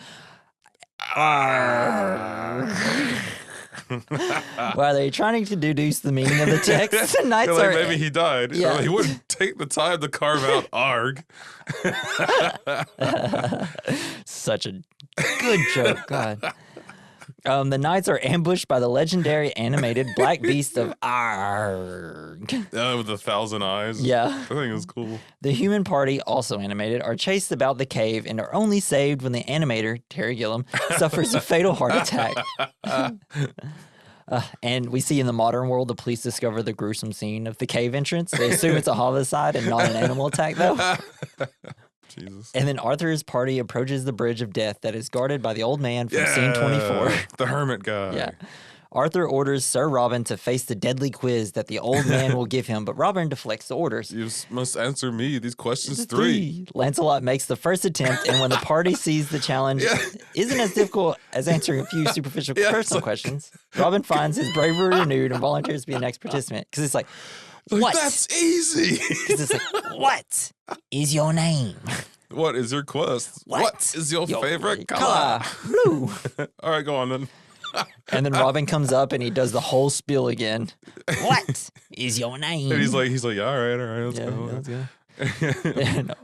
A: While they're trying to deduce the meaning of the text, the knights
B: like
A: are...
B: maybe he died.
A: Yeah.
B: He wouldn't take the time to carve out arg.
A: Such a good joke, God. The knights are ambushed by the legendary animated black beast of Arg.
B: With 1,000 eyes.
A: Yeah.
B: I think it was cool.
A: The human party, also animated, are chased about the cave and are only saved when the animator, Terry Gilliam, suffers a fatal heart attack. And we see in the modern world, the police discover the gruesome scene of the cave entrance. They assume it's a homicide and not an animal attack, though.
B: Jesus.
A: And then Arthur's party approaches the bridge of death that is guarded by the old man from scene 24.
B: The hermit guy.
A: Yeah. Arthur orders Sir Robin to face the deadly quiz that the old man will give him, but Robin deflects the orders.
B: You must answer me these questions 3.
A: Lancelot makes the first attempt, and when the party sees the challenge isn't as difficult as answering a few superficial personal questions, Robin finds his bravery renewed and volunteers to be the next participant. Because it's like, what?
B: That's easy.
A: Because it's like, what is your name?
B: What is your quest? What is your favorite color?
A: Blue.
B: All right, go on then.
A: And then Robin comes up and he does the whole spiel again. What is your name?
B: And he's like, all right, let's go.
A: No.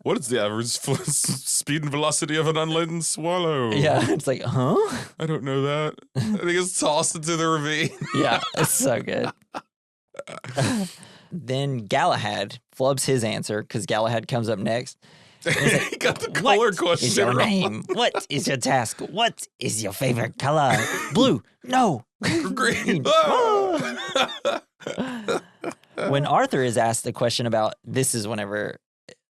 B: What is the average speed and velocity of an unladen swallow?
A: Yeah, it's like, huh?
B: I don't know that. I think it's tossed into the ravine.
A: Yeah, it's so good. Then Galahad flubs his answer because Galahad comes up next.
B: He got the color question
A: What is your
B: wrong.
A: name? What is your task? What is your favorite color? Blue. No.
B: Green.
A: When Arthur is asked a question about, this is whenever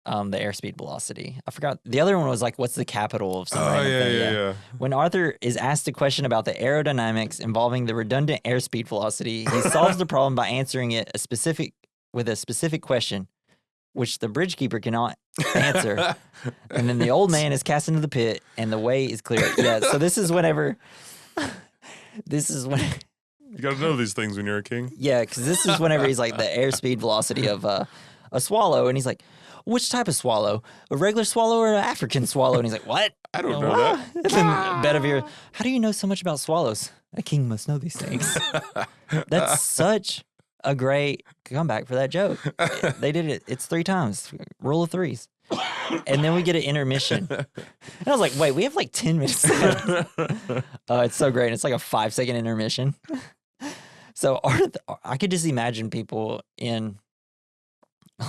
A: the airspeed velocity. I forgot. The other one was like, what's the capital of some random thing?
B: Yeah.
A: When Arthur is asked a question about the aerodynamics involving the redundant airspeed velocity, he solves the problem by answering it with a specific question. which the bridge keeper cannot answer. And then the old man is cast into the pit, and the way is clear. Yeah, so this is when
B: You got to know these things when you're a king.
A: yeah, because this is whenever he's like the airspeed velocity of a swallow, and he's like, which type of swallow? A regular swallow or an African swallow? And he's like, what?
B: I don't know that.
A: And then Bedivere, how do you know so much about swallows? A king must know these things. That's such a great comeback for that joke. They did it. It's 3 times. Rule of 3s. And then we get an intermission. And I was like, wait, we have like 10 minutes left. It's so great. It's like a 5-second intermission. So I could just imagine people in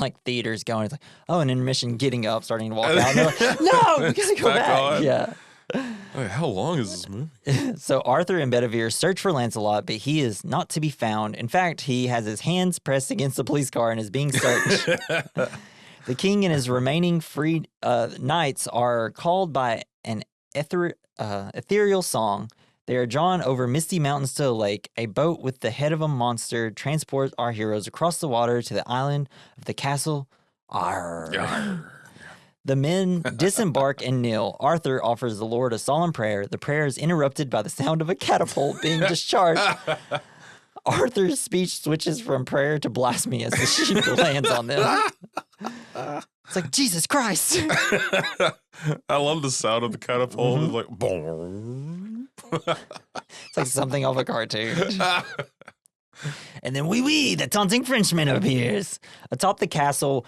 A: like theaters going, it's like, oh, an intermission, getting up, starting to walk out. And they're like, no, we gotta go back. On. Yeah.
B: Wait, how long is this movie?
A: So Arthur and Bedivere search for Lancelot, but he is not to be found. In fact, he has his hands pressed against the police car and is being searched. The king and his remaining free knights are called by an ethereal song. They are drawn over misty mountains to a lake. A boat with the head of a monster transports our heroes across the water to the island of the castle. Arr. The men disembark and kneel. Arthur offers the Lord a solemn prayer. The prayer is interrupted by the sound of a catapult being discharged. Arthur's speech switches from prayer to blasphemy as the sheep lands on them. It's like, Jesus Christ.
B: I love the sound of the catapult. It's like, boom.
A: It's like something off a cartoon. And then the taunting Frenchman appears atop the castle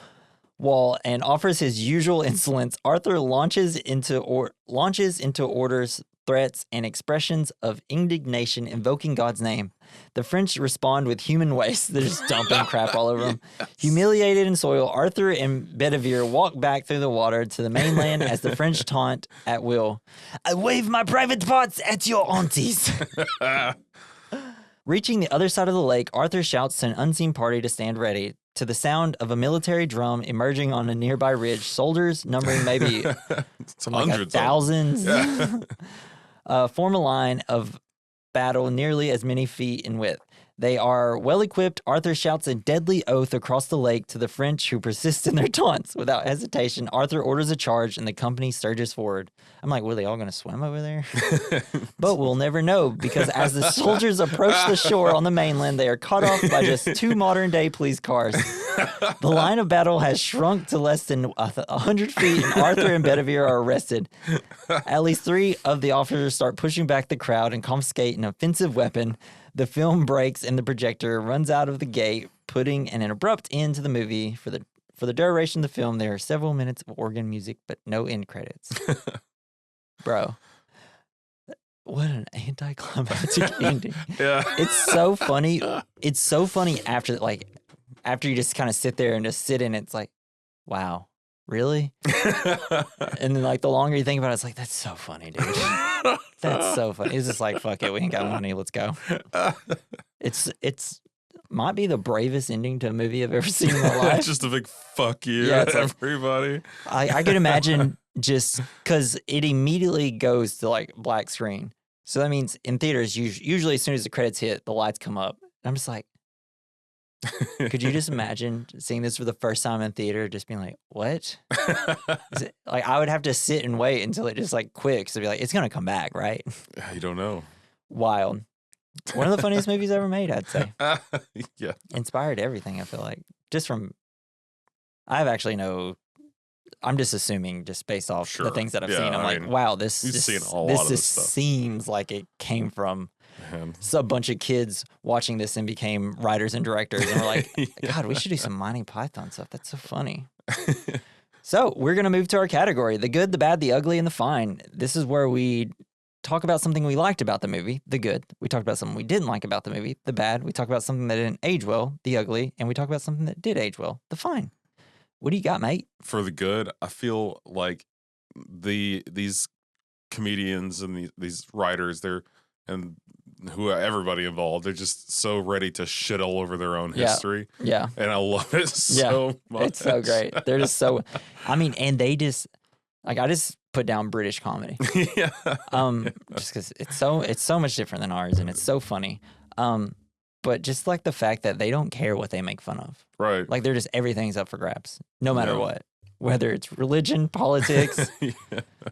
A: wall and offers his usual insolence. Arthur launches into orders, threats, and expressions of indignation, invoking God's name. The French respond with human waste. They're just dumping crap all over them. Yes. Humiliated and soiled, Arthur and Bedivere walk back through the water to the mainland as the French taunt at will. I wave my private parts at your aunties. Reaching the other side of the lake, Arthur shouts to an unseen party to stand ready. To the sound of a military drum emerging on a nearby ridge, soldiers numbering maybe like thousands form a line of battle nearly as many feet in width. They are well equipped. Arthur shouts a deadly oath across the lake to the French who persist in their taunts. Without hesitation, Arthur orders a charge and the company surges forward. I'm like, were they all going to swim over there? But we'll never know because as the soldiers approach the shore on the mainland, they are cut off by just 2 modern-day police cars. The line of battle has shrunk to less than 100 feet and Arthur and Bedivere are arrested. At least 3 of the officers start pushing back the crowd and confiscate an offensive weapon. The film breaks and the projector runs out of the gate, putting an abrupt end to the movie. For the duration of the film, there are several minutes of organ music, but no end credits. Bro, what an anticlimactic ending.
B: Yeah.
A: It's so funny. It's so funny after you just kind of sit there and just sit in it, it's like, wow, really? And then like the longer you think about it, it's like, that's so funny, dude. That's so funny. It's just like, fuck it, we ain't got money, let's go. It's might be the bravest ending to a movie I've ever seen in my life.
B: Just a big fuck you,
A: yeah,
B: everybody.
A: I could imagine just because it immediately goes to like black screen. So that means in theaters, usually as soon as the credits hit, the lights come up. I'm just like, could you just imagine seeing this for the first time in theater, just being like, what? Like, I would have to sit and wait until it just like quit, because I'd be like, it's going to come back, right?
B: You don't know.
A: Wild. One of the funniest movies ever made, I'd say.
B: Yeah.
A: Inspired everything, I feel like. Just from, I have actually no, I'm just assuming just based off the things that I've seen. I'm like, wow, this seems like it came from a bunch of kids watching this and became writers and directors. And we're like, God, we should do some Monty Python stuff. That's so funny. So we're going to move to our category, the good, the bad, the ugly, and the fine. This is where we talk about something we liked about the movie, the good. We talk about something we didn't like about the movie, the bad. We talk about something that didn't age well, the ugly. And we talk about something that did age well, the fine. What do you got, mate?
B: For the good, I feel like these comedians and these writers, and everybody involved, they're just so ready to shit all over their own history.
A: Yeah.
B: And I love it so much.
A: It's so great. They're just so, I mean, and they just, like, I just put down British comedy.
B: Yeah.
A: Just because it's so much different than ours, and it's so funny. but just like the fact that they don't care what they make fun of.
B: Right.
A: Like they're just everything's up for grabs, no matter
B: Yeah.
A: what. Whether it's religion, politics,
B: Yeah.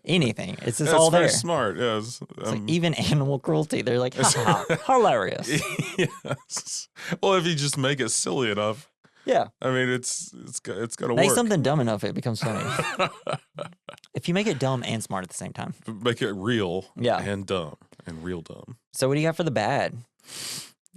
A: anything. It's just
B: That's
A: all
B: very
A: there.
B: smart. Yes.
A: It's like even animal cruelty. They're like, ha hilarious.
B: Yes. Well, if you just make it silly enough,
A: Yeah.
B: I mean, it's gonna
A: Make
B: work.
A: something dumb enough, it becomes funny. If you make it dumb and smart at the same time.
B: Make it real.
A: Yeah.
B: And dumb and real dumb.
A: So what do you got for the bad?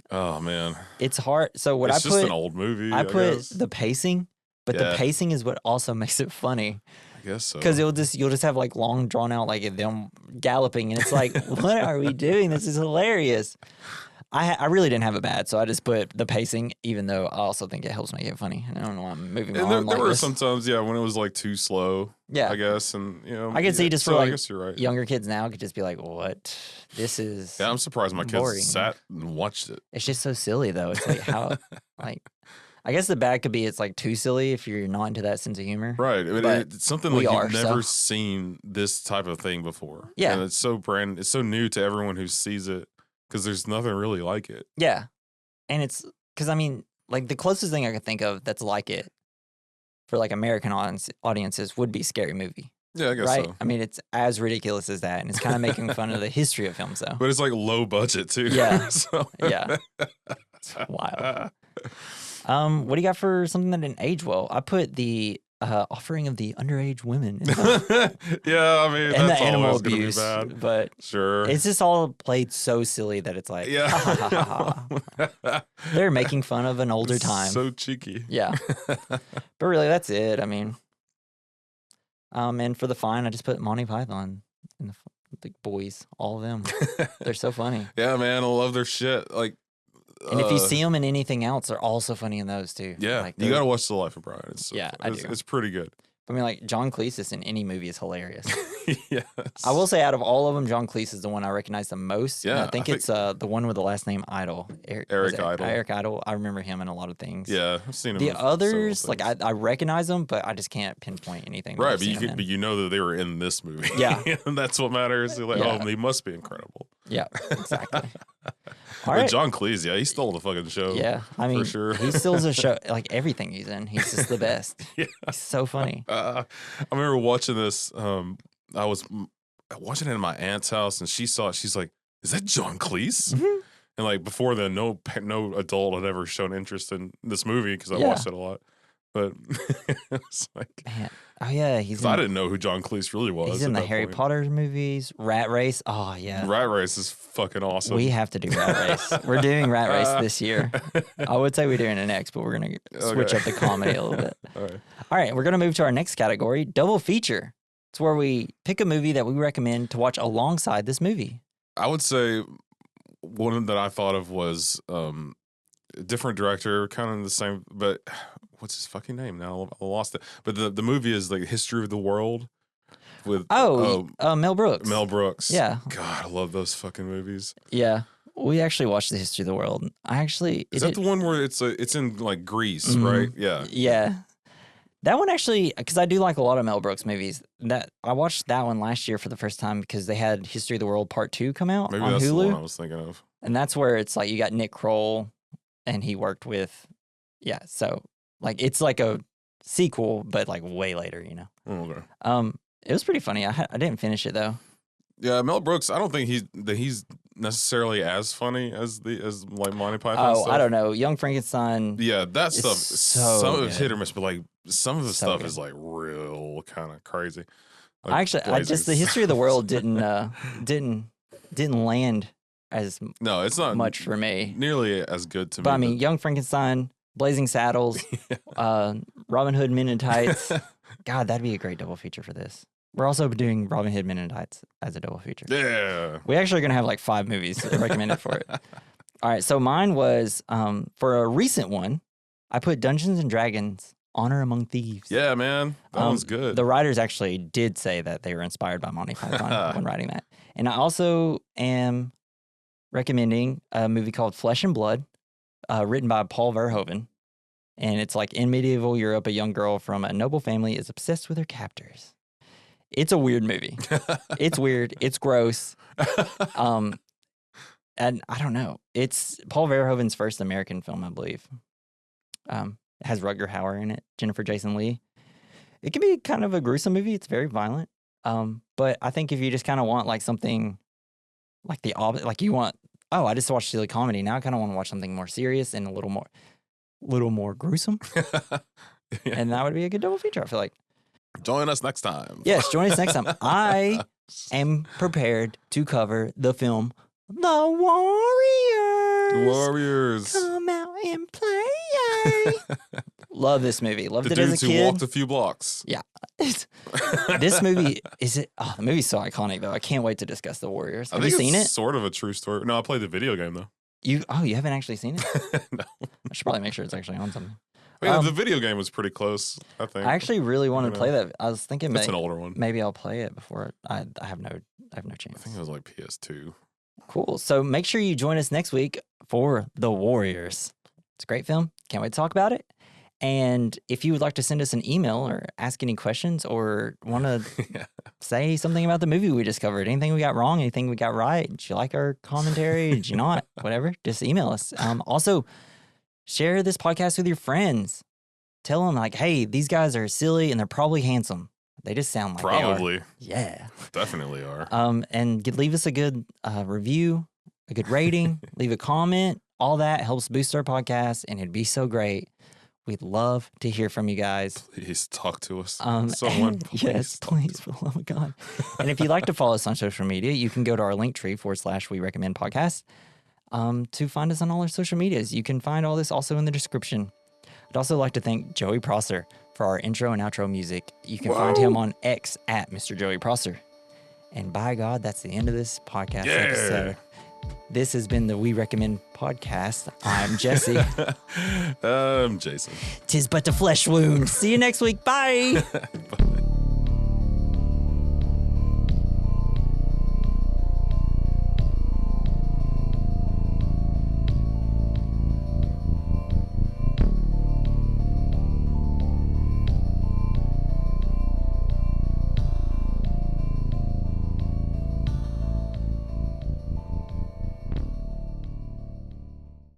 B: Oh man,
A: It's hard. So what
B: it's
A: I
B: just
A: put,
B: an old movie.
A: I put
B: guess.
A: the pacing, but the
B: Yeah.
A: pacing is what also makes it funny.
B: I guess so.
A: Because you'll just have like long drawn out like them galloping, and it's like, what are we doing? This is hilarious. I really didn't have it bad, so I just put the pacing, even though I also think it helps make it funny. And I don't know why I'm moving
B: And
A: on.
B: there
A: like
B: were
A: this.
B: sometimes, when it was like too slow.
A: Yeah.
B: I guess, and
A: I could see just for
B: so I
A: like
B: guess you're right.
A: younger kids now could just be like, what? This is.
B: Yeah, I'm surprised my kids
A: boring.
B: sat and watched it.
A: It's just so silly though. It's like how, like, I guess the bad could be it's like too silly if you're not into that sense of humor.
B: Right. I mean,
A: But
B: it's something
A: we
B: like
A: are,
B: you've
A: so.
B: never seen this type of thing before.
A: Yeah.
B: And it's so new to everyone who sees it because there's nothing really like it.
A: Yeah, and it's because I mean, like the closest thing I could think of that's like it for like American audiences would be Scary Movie.
B: Yeah, I guess
A: Right?
B: so.
A: I mean, it's as ridiculous as that, and it's kind of making fun of the history of films, though.
B: But it's like low budget too.
A: Yeah.
B: So.
A: Yeah. It's wild. What do you got for something that didn't age well? I put the offering of the underage women
B: Yeah, I mean,
A: and the
B: that's
A: animal
B: always gonna be
A: abuse,
B: bad.
A: but
B: Sure.
A: it's just all played so silly that it's like, ha, ha, ha, ha, ha. They're making fun of an older time.
B: So cheeky.
A: Yeah, but really, that's it. I mean, and for the fine, I just put Monty Python and the boys, all of them. They're so funny.
B: Yeah, man, I love their shit. Like,
A: And if you see them in anything else, they're also funny in those too.
B: yeah,
A: Like,
B: you
A: they're-
B: got to watch The Life of Brian. It's
A: Yeah, I do.
B: It's pretty good.
A: I mean, like John Cleese in any movie is hilarious.
B: Yes.
A: I will say, out of all of them, John Cleese is the one I recognize the most. And
B: Yeah,
A: I think
B: I
A: it's the one with the last name Idle.
B: Eric Idle.
A: Eric Idle. I remember him in a lot of things.
B: Yeah, I've seen him.
A: The
B: in several
A: others, like
B: things.
A: I recognize them, but I just can't pinpoint anything. that
B: Right,
A: I've
B: but
A: seen him in.
B: you know that they were in this movie.
A: Yeah.
B: And that's what matters. You're like,
A: Yeah.
B: oh, they must be incredible.
A: Yeah, exactly. All
B: But
A: right.
B: John Cleese, yeah, he stole the fucking show.
A: Yeah, I mean,
B: sure.
A: he steals a show. Like everything he's in, he's just the best.
B: Yeah.
A: He's so funny.
B: I remember watching this. I was watching it in my aunt's house, and she saw it. She's like, "Is that John Cleese?"
A: Mhm.
B: And like before then, no adult had ever shown interest in this movie because I
A: Yeah.
B: watched it a lot. But it's like,
A: Man. Oh yeah, he's
B: 'cause I didn't know who John Cleese really was.
A: he's in
B: at
A: the
B: that
A: Harry
B: point.
A: Potter movies, Rat Race. Oh yeah,
B: Rat Race is fucking awesome.
A: we have to do Rat Race. We're doing Rat Race this year. I would say we're doing it next, but we're gonna switch
B: Okay.
A: up the comedy a little bit.
B: All right.
A: All right, we're gonna move to our next category, double feature. It's where we pick a movie that we recommend to watch alongside this movie.
B: I would say one that I thought of was a different director, kind of the same, but what's his fucking name now? I lost it. But the movie is like History of the World with
A: Mel Brooks.
B: Mel Brooks.
A: Yeah,
B: God, I love those fucking movies.
A: yeah. We actually watched the History of the World.
B: Is that the one where it's in like Greece,
A: Mhm.
B: right? Yeah.
A: Yeah. That one actually, because I do like a lot of Mel Brooks movies. That I watched that one last year for the first time because they had History of the World Part 2 come out
B: Maybe
A: on
B: that's the one I
A: Hulu.
B: was thinking of.
A: And that's where it's like you got Nick Kroll and he worked with, so like it's like a sequel, but like way later, you know.
B: Oh, okay.
A: It was pretty funny. I didn't finish it though.
B: Yeah, Mel Brooks. I don't think he's necessarily as funny as like Monty Python.
A: Oh,
B: stuff.
A: I don't know. Young Frankenstein.
B: Yeah, that
A: It's
B: stuff.
A: so
B: some of it's
A: good.
B: hit or miss, but like some of the
A: So
B: stuff
A: good.
B: is like real kind of crazy. Like
A: I just the
B: Blazing
A: History of the World
B: Saddles.
A: didn't land as
B: No, it's not
A: much for me.
B: nearly as good to
A: But I
B: me.
A: mean, Young Frankenstein, Blazing Saddles, Robin Hood Men in Tights. God, that'd be a great double feature for this. We're also doing Robin Hood Men in Tights as a double feature.
B: Yeah.
A: We actually are going to have like 5 movies recommended for it. All right, so mine was, for a recent one, I put Dungeons and Dragons Honor Among Thieves.
B: Yeah, man. That one's good.
A: The writers actually did say that they were inspired by Monty Python when writing that. And I also am recommending a movie called Flesh and Blood, written by Paul Verhoeven. And it's like in medieval Europe, a young girl from a noble family is obsessed with her captors. It's a weird movie. It's weird. It's gross. And I don't know. It's Paul Verhoeven's first American film, I believe. It has Rutger Hauer in it, Jennifer Jason Leigh. It can be kind of a gruesome movie. It's very violent. But I think if you just kind of want like something like the opposite, like you want, oh, I just watched silly comedy. Now I kind of want to watch something more serious and a little more gruesome.
B: Yeah.
A: And that would be a good double feature, I feel like.
B: Join us next time.
A: Yes, join us next time. I am prepared to cover the film The Warriors.
B: Warriors.
A: Come out and play. Love this movie. Loved
B: The
A: it as
B: dudes
A: a
B: who
A: kid.
B: walked a few blocks.
A: Yeah. This movie, the movie's so iconic, though. I can't wait to discuss The Warriors. Have you seen it?
B: Sort of a true story. No, I played the video game, though.
A: You haven't actually seen it?
B: No.
A: I should probably make sure it's actually on something.
B: Yeah, the video game was pretty close, I think.
A: I actually really want to play that. I was thinking
B: It's an older one.
A: maybe I'll play it before I have no chance.
B: I think it was like PS2.
A: Cool. So make sure you join us next week for The Warriors. It's a great film. Can't wait to talk about it. And if you would like to send us an email or ask any questions or want to say something about the movie we discovered, anything we got wrong, anything we got right, did you like our commentary, did you not, whatever, just email us. Also, share this podcast with your friends. Tell them like, hey, these guys are silly and they're probably handsome. They just sound like
B: Probably.
A: they are. Yeah.
B: Definitely are.
A: And leave us a good review, a good rating, leave a comment. All that helps boost our podcast, and it'd be so great. We'd love to hear from you guys.
B: Please talk to us.
A: Someone, yes, please, for the love of God. And if you'd like to follow us on social media, you can go to our link tree /we recommend podcast to find us on all our social medias. You can find all this also in the description. I'd also like to thank Joey Prosser for our intro and outro music. You can find him on X at Mr. Joey Prosser. And by God, that's the end of this podcast episode. This has been the We Recommend podcast. I'm Jesse.
B: I'm Jason.
A: 'Tis but a flesh wound. See you next week. Bye.
B: Bye.